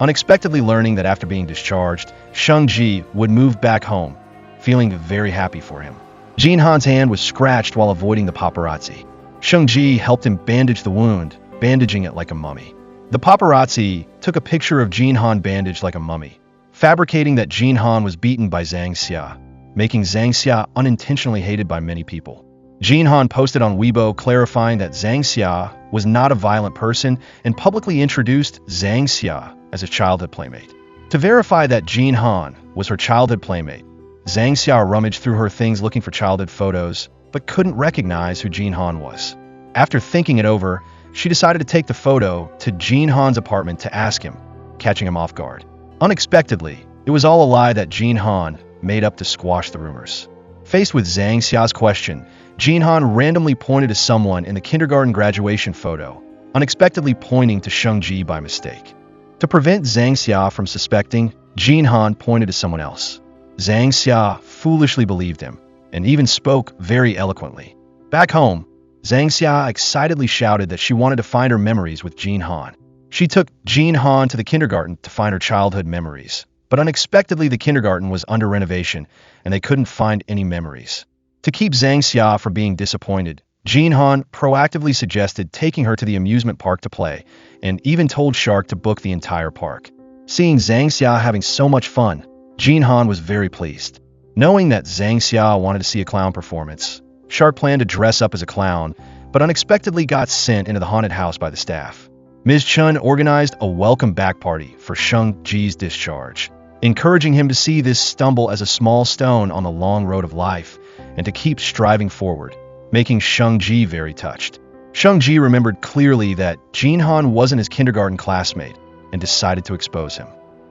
unexpectedly learning that after being discharged, Sheng Ji would move back home, feeling very happy for him. Jin Han's hand was scratched while avoiding the paparazzi. Sheng Ji helped him bandage the wound, bandaging it like a mummy. The paparazzi took a picture of Jin Han bandaged like a mummy, fabricating that Jin Han was beaten by Zhang Xia, making Zhang Xia unintentionally hated by many people. Jin Han posted on Weibo clarifying that Zhang Xia was not a violent person and publicly introduced Zhang Xia as a childhood playmate. To verify that Jin Han was her childhood playmate, Zhang Xia rummaged through her things looking for childhood photos, but couldn't recognize who Jin Han was. After thinking it over, she decided to take the photo to Jin Han's apartment to ask him, catching him off guard. Unexpectedly, it was all a lie that Jin Han made up to squash the rumors. Faced with Zhang Xia's question, Jin Han randomly pointed to someone in the kindergarten graduation photo, unexpectedly pointing to Sheng Ji by mistake. To prevent Zhang Xia from suspecting, Jin Han pointed to someone else. Zhang Xia foolishly believed him, and even spoke very eloquently. Back home, Zhang Xia excitedly shouted that she wanted to find her memories with Jin Han. She took Jin Han to the kindergarten to find her childhood memories, but unexpectedly the kindergarten was under renovation, and they couldn't find any memories. To keep Zhang Xia from being disappointed, Jin Han proactively suggested taking her to the amusement park to play, and even told Shark to book the entire park. Seeing Zhang Xia having so much fun, Jin Han was very pleased. Knowing that Zhang Xia wanted to see a clown performance, Shark planned to dress up as a clown, but unexpectedly got sent into the haunted house by the staff. Ms. Chun organized a welcome back party for Sheng Ji's discharge, encouraging him to see this stumble as a small stone on the long road of life, and to keep striving forward, making Sheng Ji very touched. Sheng Ji remembered clearly that Jin Han wasn't his kindergarten classmate, and decided to expose him.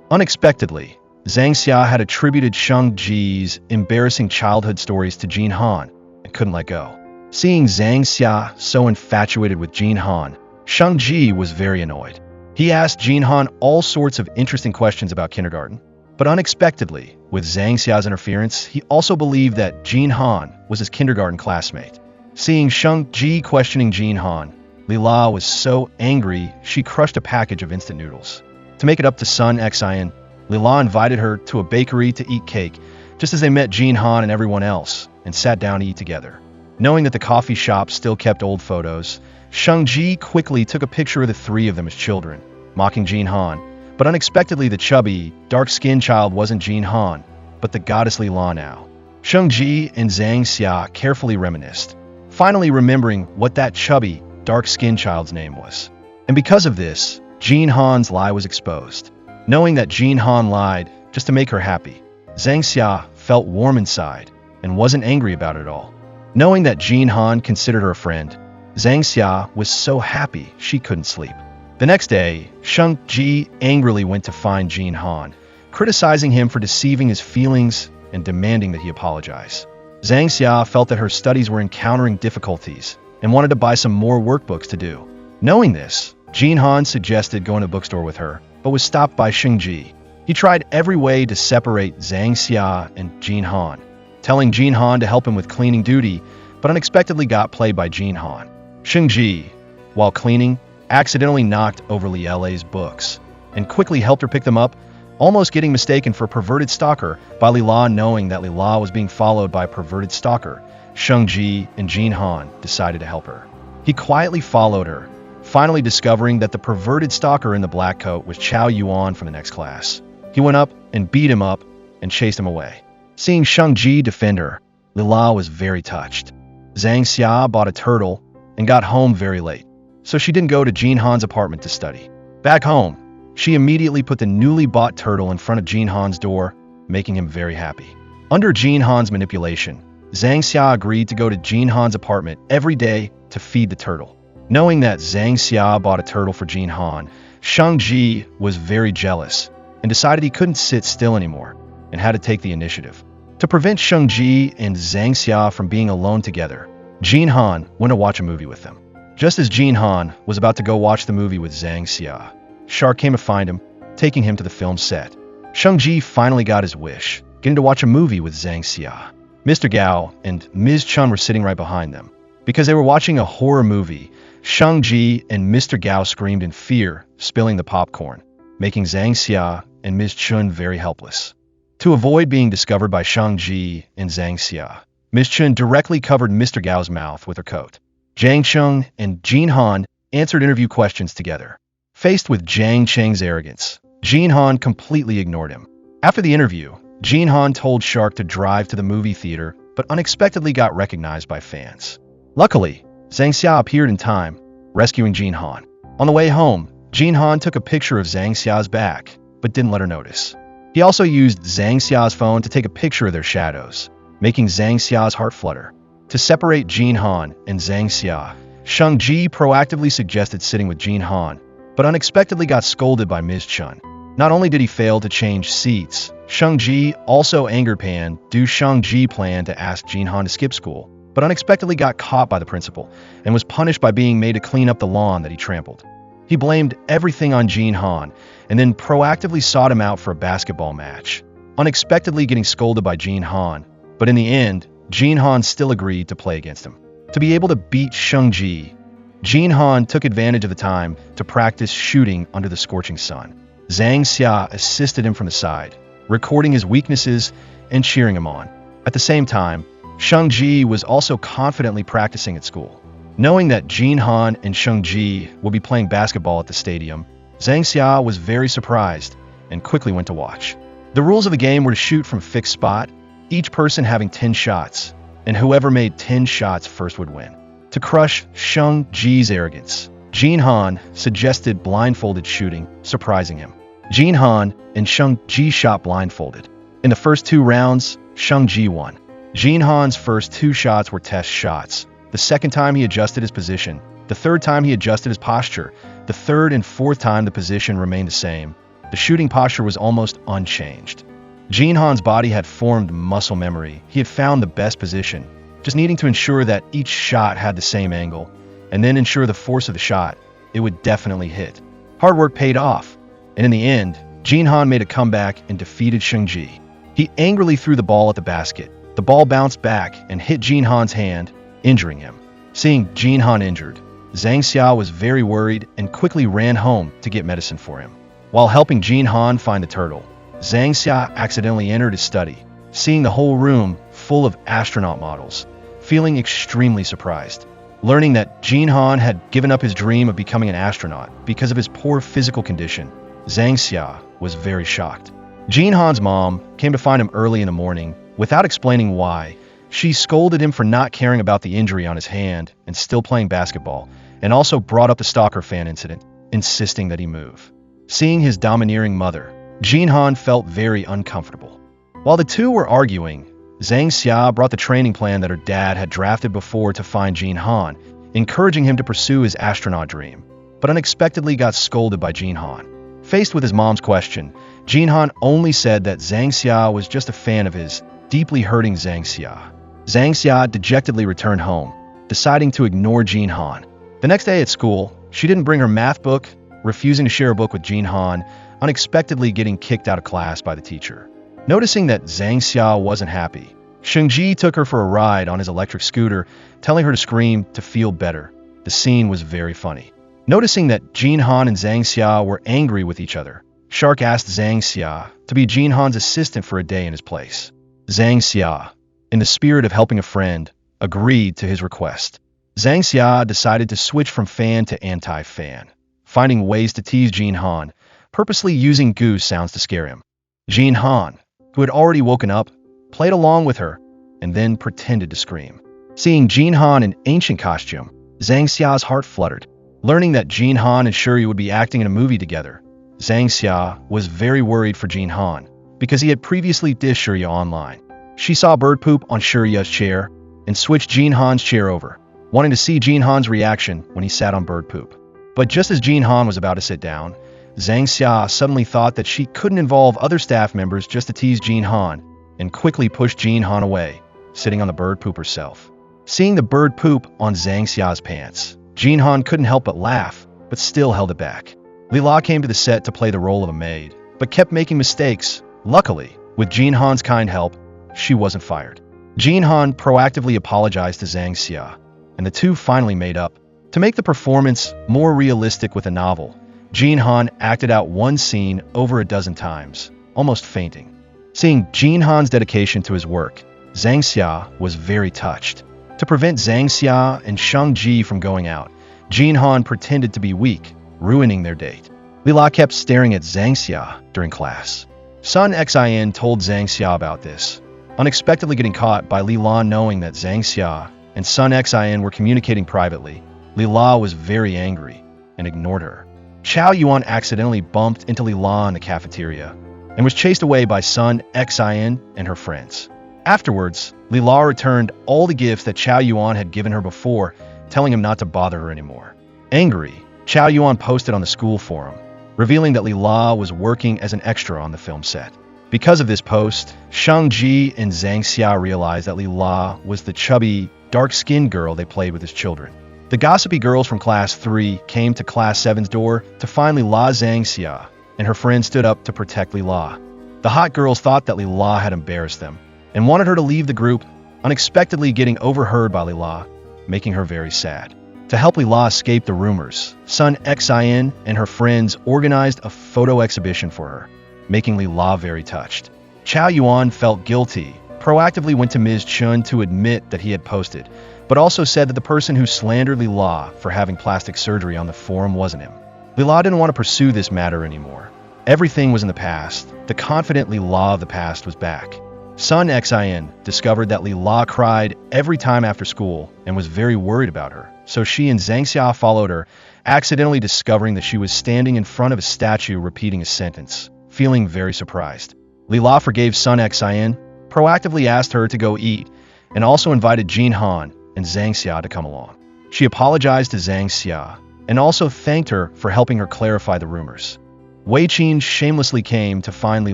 Unexpectedly, Zhang Xia had attributed Sheng Ji's embarrassing childhood stories to Jin Han, and couldn't let go. Seeing Zhang Xia so infatuated with Jin Han, Sheng Ji was very annoyed. He asked Jin Han all sorts of interesting questions about kindergarten, but unexpectedly, with Zhang Xia's interference, he also believed that Jin Han was his kindergarten classmate. Seeing Sheng Ji questioning Jin Han, Li La was so angry she crushed a package of instant noodles. To make it up to Sun Xian, Li La invited her to a bakery to eat cake, just as they met Jin Han and everyone else, and sat down to eat together. Knowing that the coffee shop still kept old photos, Sheng Ji quickly took a picture of the 3 of them as children, mocking Jin Han. But unexpectedly, the chubby, dark-skinned child wasn't Jin Han, but the goddess Li La now. Sheng Ji and Zhang Xia carefully reminisced, finally remembering what that chubby, dark-skinned child's name was. And because of this, Jin Han's lie was exposed. Knowing that Jin Han lied just to make her happy, Zhang Xia felt warm inside and wasn't angry about it at all. Knowing that Jin Han considered her a friend, Zhang Xia was so happy she couldn't sleep. The next day, Shang Ji angrily went to find Jin Han, criticizing him for deceiving his feelings and demanding that he apologize. Zhang Xia felt that her studies were encountering difficulties and wanted to buy some more workbooks to do. Knowing this, Jin Han suggested going to a bookstore with her, but was stopped by Shang Ji. He tried every way to separate Zhang Xia and Jin Han, telling Jin Han to help him with cleaning duty, but unexpectedly got played by Jin Han. Shang Ji, while cleaning, accidentally knocked over Li Lei's books and quickly helped her pick them up, almost getting mistaken for a perverted stalker by Li La. Knowing that Li La was being followed by a perverted stalker, Shang Ji and Jin Han decided to help her. He quietly followed her, finally discovering that the perverted stalker in the black coat was Chao Yuan from the next class. He went up and beat him up and chased him away. Seeing Shang Ji defend her, Li La was very touched. Zhang Xia bought a turtle and got home very late, so she didn't go to Jin Han's apartment to study. Back home, she immediately put the newly bought turtle in front of Jin Han's door, making him very happy. Under Jin Han's manipulation, Zhang Xia agreed to go to Jin Han's apartment every day to feed the turtle. Knowing that Zhang Xia bought a turtle for Jin Han, Shang Ji was very jealous and decided he couldn't sit still anymore and had to take the initiative. To prevent Shang Ji and Zhang Xia from being alone together, Jin Han went to watch a movie with them. Just as Jin Han was about to go watch the movie with Zhang Xia, Shark came to find him, taking him to the film set. Shang Ji finally got his wish, getting to watch a movie with Zhang Xia. Mr. Gao and Ms. Chun were sitting right behind them. Because they were watching a horror movie, Shang Ji and Mr. Gao screamed in fear, spilling the popcorn, making Zhang Xia and Ms. Chun very helpless. To avoid being discovered by Shang Ji and Zhang Xia, Ms. Chun directly covered Mr. Gao's mouth with her coat. Zhang Cheng and Jin Han answered interview questions together. Faced with Zhang Cheng's arrogance, Jin Han completely ignored him. After the interview, Jin Han told Shark to drive to the movie theater, but unexpectedly got recognized by fans. Luckily, Zhang Xia appeared in time, rescuing Jin Han. On the way home, Jin Han took a picture of Zhang Xia's back, but didn't let her notice. He also used Zhang Xia's phone to take a picture of their shadows, making Zhang Xia's heart flutter. To separate Jin Han and Zhang Xia, Shang Ji proactively suggested sitting with Jin Han, but unexpectedly got scolded by Ms. Chun. Not only did he fail to change seats, Shang Ji also angered Pan due Shang Ji planned to ask Jin Han to skip school, but unexpectedly got caught by the principal and was punished by being made to clean up the lawn that he trampled. He blamed everything on Jin Han and then proactively sought him out for a basketball match, unexpectedly getting scolded by Jin Han, but in the end, Jin Han still agreed to play against him. To be able to beat Shang Ji, Jin Han took advantage of the time to practice shooting under the scorching sun. Zhang Xia assisted him from the side, recording his weaknesses and cheering him on. At the same time, Shang Ji was also confidently practicing at school. Knowing that Jin Han and Shang Ji would be playing basketball at the stadium, Zhang Xia was very surprised and quickly went to watch. The rules of the game were to shoot from a fixed spot, each person having 10 shots, and whoever made 10 shots first would win. To crush Shang Ji's arrogance, Jin Han suggested blindfolded shooting, surprising him. Jin Han and Shang Ji shot blindfolded. In the first 2 rounds, Shang Ji won. Jin Han's first 2 shots were test shots. The second time he adjusted his position. The third time he adjusted his posture. The third and fourth time the position remained the same. The shooting posture was almost unchanged. Jin Han's body had formed muscle memory. He had found the best position, just needing to ensure that each shot had the same angle, and then ensure the force of the shot. It would definitely hit. Hard work paid off, and in the end, Jin Han made a comeback and defeated Shang Ji. He angrily threw the ball at the basket. The ball bounced back and hit Jin Han's hand, injuring him. Seeing Jin Han injured, Zhang Xia was very worried and quickly ran home to get medicine for him. While helping Jin Han find the turtle, Zhang Xia accidentally entered his study, seeing the whole room full of astronaut models, feeling extremely surprised. Learning that Jin Han had given up his dream of becoming an astronaut because of his poor physical condition, Zhang Xia was very shocked. Jin Han's mom came to find him early in the morning. Without explaining why, she scolded him for not caring about the injury on his hand and still playing basketball, and also brought up the stalker fan incident, insisting that he move. Seeing his domineering mother, Jin Han felt very uncomfortable. While the two were arguing, Zhang Xia brought the training plan that her dad had drafted before to find Jin Han, encouraging him to pursue his astronaut dream, but unexpectedly got scolded by Jin Han. Faced with his mom's question, Jin Han only said that Zhang Xia was just a fan of his, deeply hurting Zhang Xia. Zhang Xia dejectedly returned home, deciding to ignore Jin Han. The next day at school, she didn't bring her math book, refusing to share a book with Jin Han, unexpectedly getting kicked out of class by the teacher. Noticing that Zhang Xia wasn't happy, Shengji took her for a ride on his electric scooter, telling her to scream to feel better. The scene was very funny. Noticing that Jin Han and Zhang Xia were angry with each other, Shark asked Zhang Xia to be Jin Han's assistant for a day in his place. Zhang Xia, in the spirit of helping a friend, agreed to his request. Zhang Xia decided to switch from fan to anti-fan, finding ways to tease Jin Han, purposely using goose sounds to scare him. Jin Han, who had already woken up, played along with her, and then pretended to scream. Seeing Jin Han in ancient costume, Zhang Xia's heart fluttered. Learning that Jin Han and Shuri would be acting in a movie together, Zhang Xia was very worried for Jin Han, because he had previously dissed Shuri online. She saw bird poop on Shuri's chair, and switched Jin Han's chair over, wanting to see Jin Han's reaction when he sat on bird poop. But just as Jin Han was about to sit down, Zhang Xia suddenly thought that she couldn't involve other staff members just to tease Jin Han, and quickly pushed Jin Han away, sitting on the bird poop herself. Seeing the bird poop on Zhang Xia's pants, Jin Han couldn't help but laugh, but still held it back. Li La came to the set to play the role of a maid, but kept making mistakes. Luckily, with Jin Han's kind help, she wasn't fired. Jin Han proactively apologized to Zhang Xia, and the two finally made up. To make the performance more realistic with a novel, Jin Han acted out one scene over a dozen times, almost fainting. Seeing Jin Han's dedication to his work, Zhang Xia was very touched. To prevent Zhang Xia and Shang Ji from going out, Jin Han pretended to be weak, ruining their date. Li La kept staring at Zhang Xia during class. Sun Xin told Zhang Xia about this, unexpectedly getting caught by Li La knowing that Zhang Xia and Sun Xin were communicating privately. Li La was very angry and ignored her. Chao Yuan accidentally bumped into Li La in the cafeteria and was chased away by Sun Xin and her friends. Afterwards, Li La returned all the gifts that Chao Yuan had given her before, telling him not to bother her anymore. Angry, Chao Yuan posted on the school forum, revealing that Li La was working as an extra on the film set. Because of this post, Shang Ji and Zhang Xia realized that Li La was the chubby, dark-skinned girl they played with as children. The gossipy girls from Class 3 came to Class 7's door to find Li La. Zhang Xia and her friend stood up to protect Li La. The hot girls thought that Li La had embarrassed them and wanted her to leave the group, unexpectedly getting overheard by Li La, making her very sad. To help Li La escape the rumors, Sun Xin and her friends organized a photo exhibition for her, making Li La very touched. Chao Yuan felt guilty, proactively went to Ms. Chun to admit that he had posted, but also said that the person who slandered Li La for having plastic surgery on the forum wasn't him. Li La didn't want to pursue this matter anymore. Everything was in the past. The confident Li La of the past was back. Sun Xin discovered that Li La cried every time after school and was very worried about her, so she and Zhang Xia followed her, accidentally discovering that she was standing in front of a statue repeating a sentence, feeling very surprised. Li La forgave Sun Xin, proactively asked her to go eat, and also invited Jin Han and Zhang Xia to come along. She apologized to Zhang Xia and also thanked her for helping her clarify the rumors. Wei Qin shamelessly came to find Li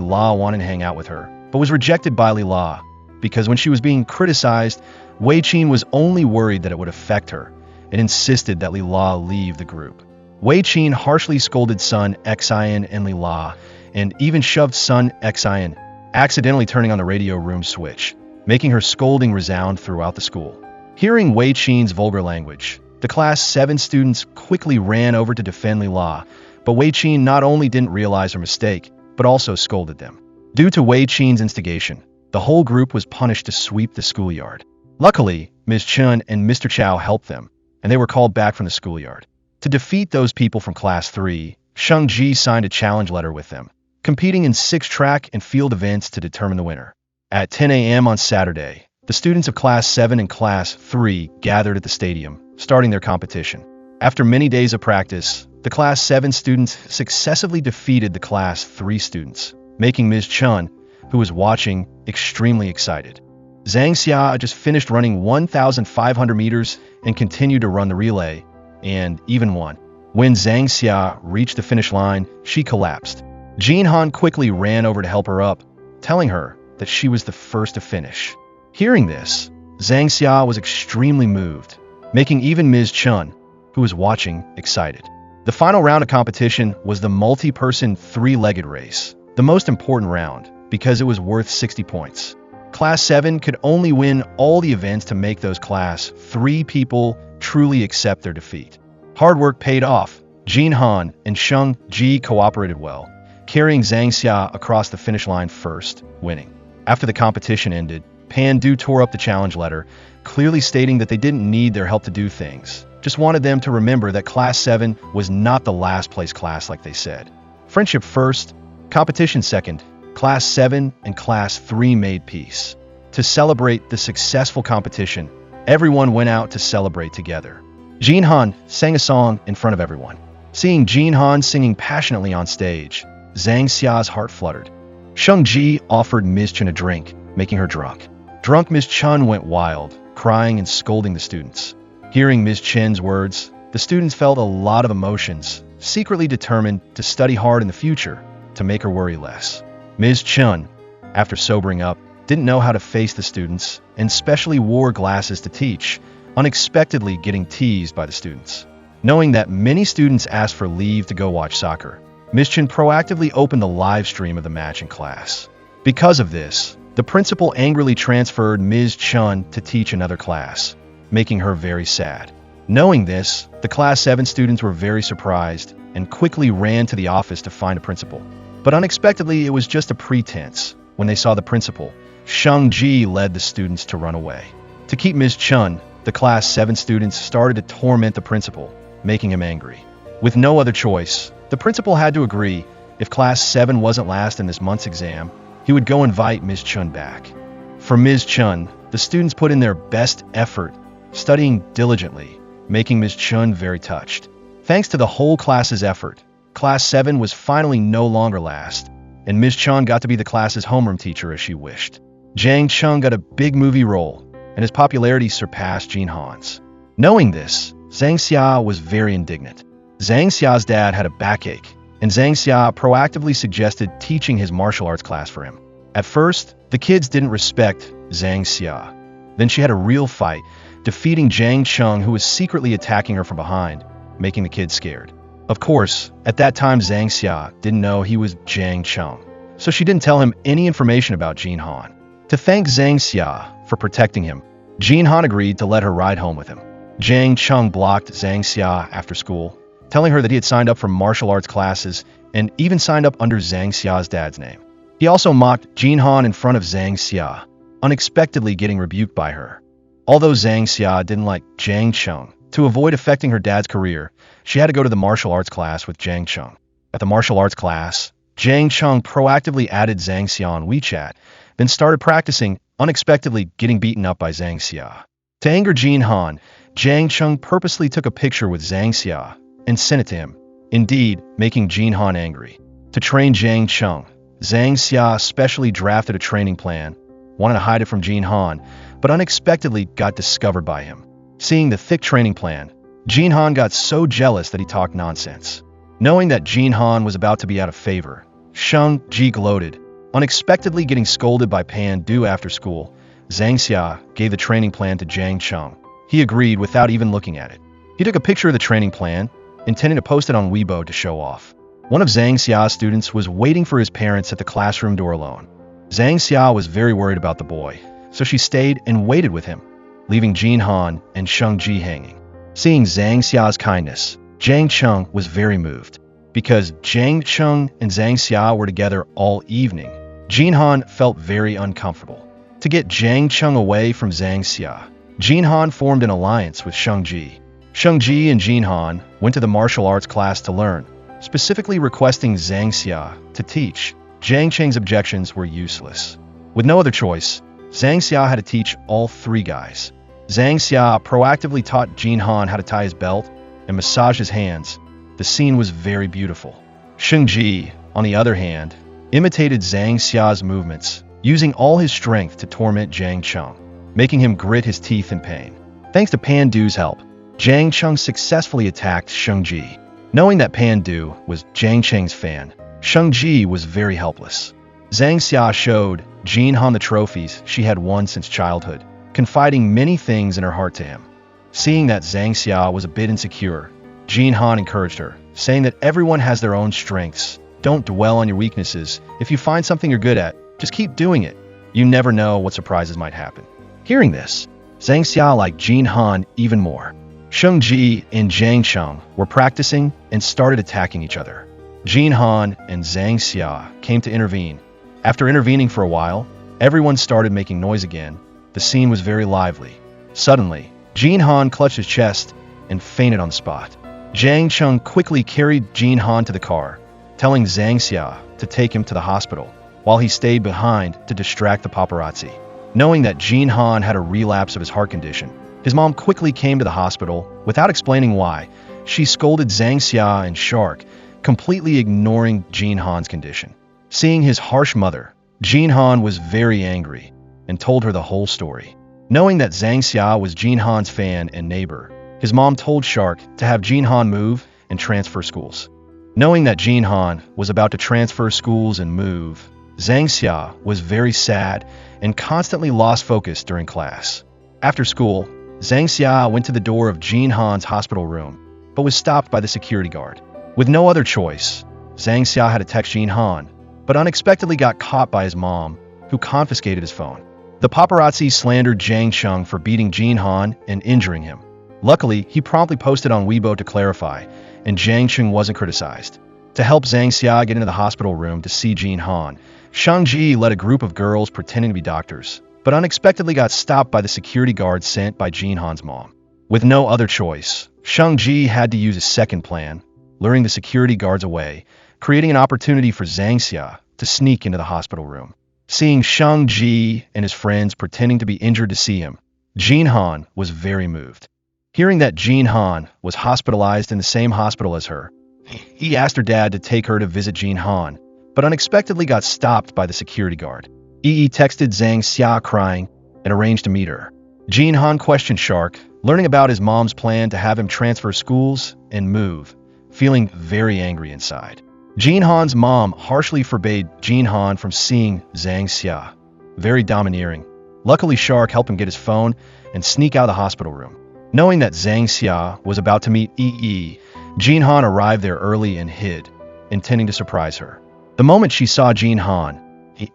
La wanted to hang out with her, but was rejected by Li La, because when she was being criticized, Wei Qin was only worried that it would affect her, and insisted that Li La leave the group. Wei Qin harshly scolded Sun Xin and Li La, and even shoved Sun Xin, accidentally turning on the radio room switch, making her scolding resound throughout the school. Hearing Wei Qin's vulgar language, the Class 7 students quickly ran over to defend Li La, but Wei Qin not only didn't realize her mistake, but also scolded them. Due to Wei Qin's instigation, the whole group was punished to sweep the schoolyard. Luckily, Ms. Chun and Mr. Chow helped them, and they were called back from the schoolyard. To defeat those people from Class 3, Shang Ji signed a challenge letter with them, competing in 6 track and field events to determine the winner. At 10 a.m. on Saturday, the students of Class 7 and Class 3 gathered at the stadium, starting their competition. After many days of practice, the Class 7 students successively defeated the Class 3 students, making Ms. Chun, who was watching, extremely excited. Zhang Xia just finished running 1,500 meters and continued to run the relay, and even won. When Zhang Xia reached the finish line, she collapsed. Jin Han quickly ran over to help her up, telling her that she was the first to finish. Hearing this, Zhang Xia was extremely moved, making even Ms. Chun, who was watching, excited. The final round of competition was the multi-person three-legged race, the most important round, because it was worth 60 points. Class 7 could only win all the events to make those Class 3 people truly accept their defeat. Hard work paid off. Jin Han and Sheng Ji cooperated well, carrying Zhang Xia across the finish line first, winning. After the competition ended, Pan Du tore up the challenge letter, clearly stating that they didn't need their help to do things, just wanted them to remember that Class 7 was not the last place class like they said. Friendship first, competition second, Class 7 and Class 3 made peace. To celebrate the successful competition, everyone went out to celebrate together. Jin Han sang a song in front of everyone. Seeing Jin Han singing passionately on stage, Zhang Xia's heart fluttered. Sheng Ji offered Ms. Chun a drink, making her drunk. Drunk Ms. Chun went wild, crying and scolding the students. Hearing Ms. Chen's words, the students felt a lot of emotions, secretly determined to study hard in the future to make her worry less. Ms. Chun, after sobering up, didn't know how to face the students and specially wore glasses to teach, unexpectedly getting teased by the students. Knowing that many students asked for leave to go watch soccer, Ms. Chun proactively opened the live stream of the match in class. Because of this, the principal angrily transferred Ms. Chun to teach another class, making her very sad. Knowing this, the Class 7 students were very surprised and quickly ran to the office to find a principal. But unexpectedly, it was just a pretense. When they saw the principal, Sheng Ji led the students to run away. To keep Ms. Chun, the Class 7 students started to torment the principal, making him angry. With no other choice, the principal had to agree if Class 7 wasn't last in this month's exam, he would go invite Ms. Chun back. For Ms. Chun, the students put in their best effort, studying diligently, making Ms. Chun very touched. Thanks to the whole class's effort, Class 7 was finally no longer last, and Ms. Chun got to be the class's homeroom teacher as she wished. Zhang Cheng got a big movie role, and his popularity surpassed Jin Han's. Knowing this, Zhang Xia was very indignant. Zhang Xia's dad had a backache, and Zhang Xia proactively suggested teaching his martial arts class for him. At first, the kids didn't respect Zhang Xia. Then she had a real fight, defeating Zhang Cheng, who was secretly attacking her from behind, making the kids scared. Of course, at that time Zhang Xia didn't know he was Zhang Cheng, so she didn't tell him any information about Jin Han. To thank Zhang Xia for protecting him, Jin Han agreed to let her ride home with him. Zhang Cheng blocked Zhang Xia after school, telling her that he had signed up for martial arts classes and even signed up under Zhang Xia's dad's name. He also mocked Jin Han in front of Zhang Xia, unexpectedly getting rebuked by her. Although Zhang Xia didn't like Zhang Cheng, to avoid affecting her dad's career, she had to go to the martial arts class with Zhang Cheng. At the martial arts class, Zhang Cheng proactively added Zhang Xia on WeChat, then started practicing, unexpectedly getting beaten up by Zhang Xia. To anger Jin Han, Zhang Cheng purposely took a picture with Zhang Xia and sent it to him, indeed making Jin Han angry. To train Zhang Cheng, Zhang Xia specially drafted a training plan, wanted to hide it from Jin Han, but unexpectedly got discovered by him. Seeing the thick training plan, Jin Han got so jealous that he talked nonsense. Knowing that Jin Han was about to be out of favor, Sheng Ji gloated, unexpectedly getting scolded by Pan Du after school. Zhang Xia gave the training plan to Zhang Cheng. He agreed without even looking at it. He took a picture of the training plan, intending to post it on Weibo to show off. One of Zhang Xia's students was waiting for his parents at the classroom door alone. Zhang Xia was very worried about the boy, so she stayed and waited with him, leaving Jin Han and Sheng Ji hanging. Seeing Zhang Xia's kindness, Zhang Cheng was very moved. Because Zhang Cheng and Zhang Xia were together all evening, Jin Han felt very uncomfortable. To get Zhang Cheng away from Zhang Xia, Jin Han formed an alliance with Sheng Ji. Sheng Ji and Jin Han went to the martial arts class to learn, specifically requesting Zhang Xia to teach. Zhang Cheng's objections were useless. With no other choice, Zhang Xia had to teach all three guys. Zhang Xia proactively taught Jin Han how to tie his belt and massage his hands, The scene was very beautiful. Sheng Ji, on the other hand, imitated Zhang Xia's movements, using all his strength to torment Jiang Cheng, making him grit his teeth in pain. Thanks to Pan Du's help, Jiang Cheng successfully attacked Sheng Ji. Knowing that Pan Du was Jiang Cheng's fan, Sheng Ji was very helpless. Zhang Xia showed Jin Han the trophies she had won since childhood, confiding many things in her heart to him. Seeing that Zhang Xia was a bit insecure, Jin Han encouraged her, saying that everyone has their own strengths. Don't dwell on your weaknesses. If you find something you're good at, just keep doing it. You never know what surprises might happen. Hearing this, Zhang Xia liked Jin Han even more. Sheng Ji and Jiang Cheng were practicing and started attacking each other. Jin Han and Zhang Xia came to intervene. After intervening for a while, everyone started making noise again. The scene was very lively. Suddenly, Jin Han clutched his chest and fainted on the spot. Jiang Cheng quickly carried Jin Han to the car, telling Zhang Xia to take him to the hospital, while he stayed behind to distract the paparazzi. Knowing that Jin Han had a relapse of his heart condition, his mom quickly came to the hospital without explaining why. She scolded Zhang Xia and Shark, completely ignoring Jin Han's condition. Seeing his harsh mother, Jin Han was very angry and told her the whole story. Knowing that Zhang Xia was Jin Han's fan and neighbor, his mom told Shark to have Jin Han move and transfer schools. Knowing that Jin Han was about to transfer schools and move, Zhang Xia was very sad and constantly lost focus during class. After school, Zhang Xia went to the door of Jin Han's hospital room, but was stopped by the security guard. With no other choice, Zhang Xia had to text Jin Han, but unexpectedly got caught by his mom, who confiscated his phone. The paparazzi slandered Jiang Cheng for beating Jin Han and injuring him. Luckily, he promptly posted on Weibo to clarify, and Jiang Cheng wasn't criticized. To help Zhang Xia get into the hospital room to see Jin Han, Shang Ji led a group of girls pretending to be doctors, but unexpectedly got stopped by the security guard sent by Jin Han's mom. With no other choice, Shang Ji had to use a second plan, luring the security guards away, creating an opportunity for Zhang Xia to sneak into the hospital room. Seeing Shang Ji and his friends pretending to be injured to see him, Jin Han was very moved. Hearing that Jin Han was hospitalized in the same hospital as her, he asked her dad to take her to visit Jin Han, but unexpectedly got stopped by the security guard. Yi texted Zhang Xia crying and arranged to meet her. Jin Han questioned Shark, learning about his mom's plan to have him transfer schools and move, feeling very angry inside. Jin Han's mom harshly forbade Jin Han from seeing Zhang Xia, very domineering. Luckily, Shark helped him get his phone and sneak out of the hospital room. Knowing that Zhang Xia was about to meet Yi, Jin Han arrived there early and hid, intending to surprise her. The moment she saw Jin Han,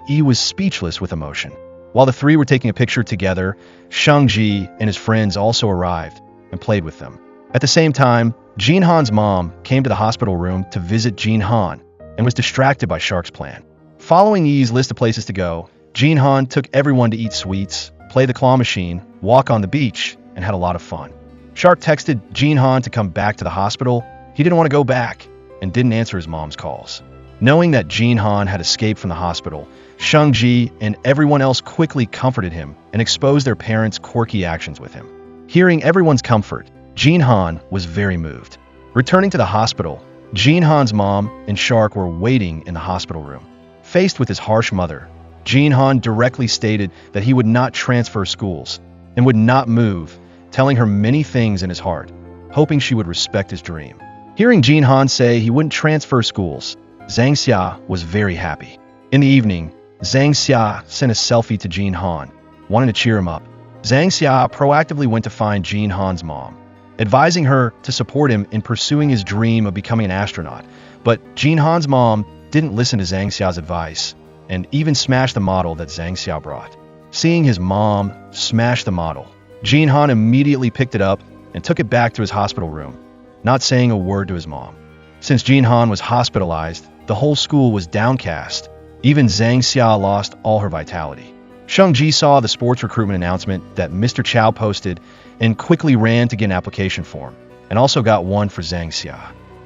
Yi was speechless with emotion. While the three were taking a picture together, Shang Ji and his friends also arrived and played with them. At the same time, Jin Han's mom came to the hospital room to visit Jin Han and was distracted by Shark's plan. Following Yi's list of places to go, Jin Han took everyone to eat sweets, play the claw machine, walk on the beach, and had a lot of fun. Shark texted Jin Han to come back to the hospital. He didn't want to go back and didn't answer his mom's calls. Knowing that Jin Han had escaped from the hospital, Shang Ji and everyone else quickly comforted him and exposed their parents' quirky actions with him. Hearing everyone's comfort, Jin Han was very moved. Returning to the hospital, Jin Han's mom and Shark were waiting in the hospital room. Faced with his harsh mother, Jin Han directly stated that he would not transfer schools and would not move, telling her many things in his heart, hoping she would respect his dream. Hearing Jin Han say he wouldn't transfer schools, Zhang Xia was very happy. In the evening, Zhang Xia sent a selfie to Jin Han, wanting to cheer him up. Zhang Xia proactively went to find Jin Han's mom, advising her to support him in pursuing his dream of becoming an astronaut. But Jin Han's mom didn't listen to Zhang Xia's advice and even smashed the model that Zhang Xia brought. Seeing his mom smash the model, Jin Han immediately picked it up and took it back to his hospital room, not saying a word to his mom. Since Jin Han was hospitalized, the whole school was downcast. Even Zhang Xia lost all her vitality. Shang Ji saw the sports recruitment announcement that Mr. Chow posted and quickly ran to get an application form, and also got one for Zhang Xia.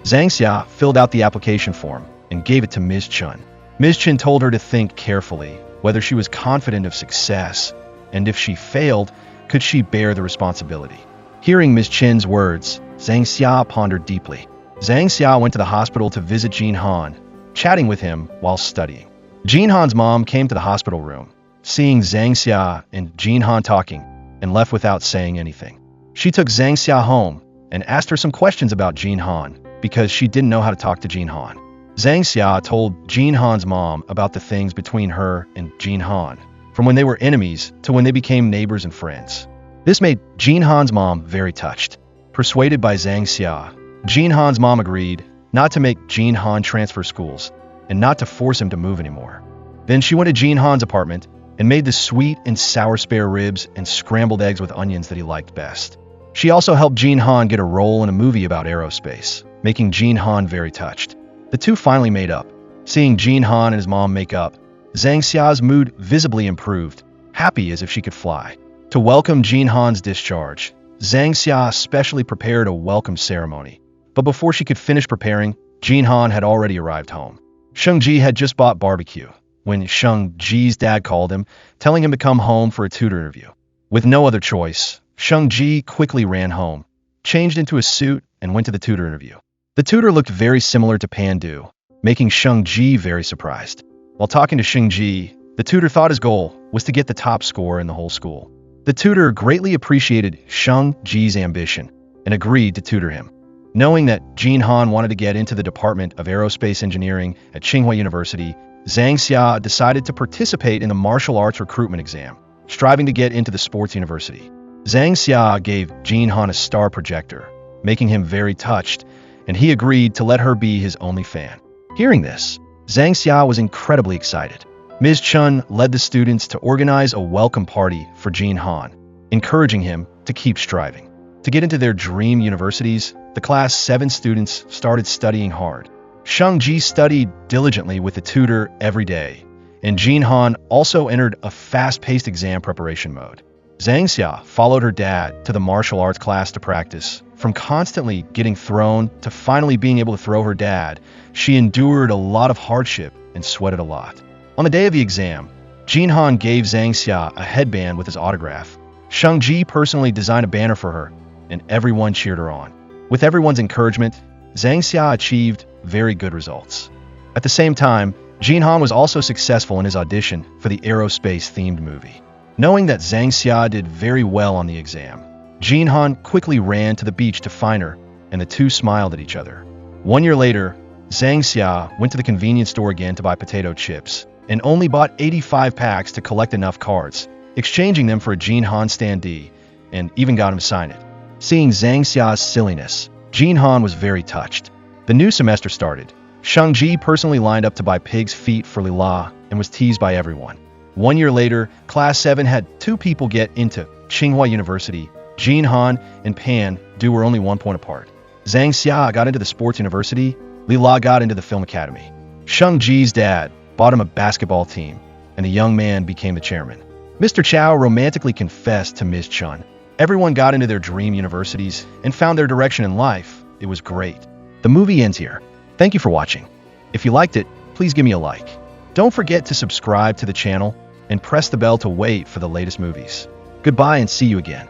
Zhang Xia filled out the application form and gave it to Ms. Chun. Ms. Chun told her to think carefully whether she was confident of success, and if she failed, could she bear the responsibility. Hearing Ms. Chin's words, Zhang Xia pondered deeply. Zhang Xia went to the hospital to visit Jin Han, chatting with him while studying. Jin Han's mom came to the hospital room, seeing Zhang Xia and Jin Han talking, and left without saying anything. She took Zhang Xia home and asked her some questions about Jin Han because she didn't know how to talk to Jin Han. Zhang Xia told Jin Han's mom about the things between her and Jin Han, from when they were enemies to when they became neighbors and friends. This made Jin Han's mom very touched. Persuaded by Zhang Xia, Jin Han's mom agreed not to make Jin Han transfer schools and not to force him to move anymore. Then she went to Jin Han's apartment and made the sweet and sour spare ribs and scrambled eggs with onions that he liked best. She also helped Jin Han get a role in a movie about aerospace, making Jin Han very touched. The two finally made up. Seeing Jin Han and his mom make up, Zhang Xia's mood visibly improved, happy as if she could fly. To welcome Jin Han's discharge, Zhang Xia specially prepared a welcome ceremony. But before she could finish preparing, Jin Han had already arrived home. Sheng Ji had just bought barbecue when Sheng Ji's dad called him, telling him to come home for a tutor interview. With no other choice, Sheng Ji quickly ran home, changed into a suit, and went to the tutor interview. The tutor looked very similar to Pandu, making Sheng Ji very surprised. While talking to Sheng Ji, the tutor thought his goal was to get the top score in the whole school. The tutor greatly appreciated Sheng Ji's ambition and agreed to tutor him. Knowing that Jin Han wanted to get into the Department of Aerospace Engineering at Tsinghua University, Zhang Xia decided to participate in the martial arts recruitment exam, striving to get into the sports university. Zhang Xia gave Jin Han a star projector, making him very touched, and he agreed to let her be his only fan. Hearing this, Zhang Xia was incredibly excited. Ms. Chun led the students to organize a welcome party for Jin Han, encouraging him to keep striving. To get into their dream universities, the class 7 students started studying hard. Sheng Ji studied diligently with the tutor every day, and Jin Han also entered a fast-paced exam preparation mode. Zhang Xia followed her dad to the martial arts class to practice. From constantly getting thrown to finally being able to throw her dad, she endured a lot of hardship and sweated a lot. On the day of the exam, Jin Han gave Zhang Xia a headband with his autograph. Sheng Ji personally designed a banner for her, and everyone cheered her on. With everyone's encouragement, Zhang Xia achieved very good results. At the same time, Jin Han was also successful in his audition for the aerospace-themed movie. Knowing that Zhang Xia did very well on the exam, Jin Han quickly ran to the beach to find her, and the two smiled at each other. 1 year later, Zhang Xia went to the convenience store again to buy potato chips, and only bought 85 packs to collect enough cards, exchanging them for a Jin Han standee, and even got him to sign it. Seeing Zhang Xia's silliness, Jin Han was very touched. The new semester started. Sheng Ji personally lined up to buy pig's feet for Lila and was teased by everyone. 1 year later, Class 7 had 2 people get into Tsinghua University. Jin Han and Pan Du were only 1 point apart. Zhang Xia got into the sports university. Lila got into the film academy. Sheng Ji's dad bought him a basketball team, and the young man became the chairman. Mr. Chow romantically confessed to Ms. Chun. Everyone got into their dream universities and found their direction in life. It was great. The movie ends here. Thank you for watching. If you liked it, please give me a like. Don't forget to subscribe to the channel and press the bell to wait for the latest movies. Goodbye and see you again.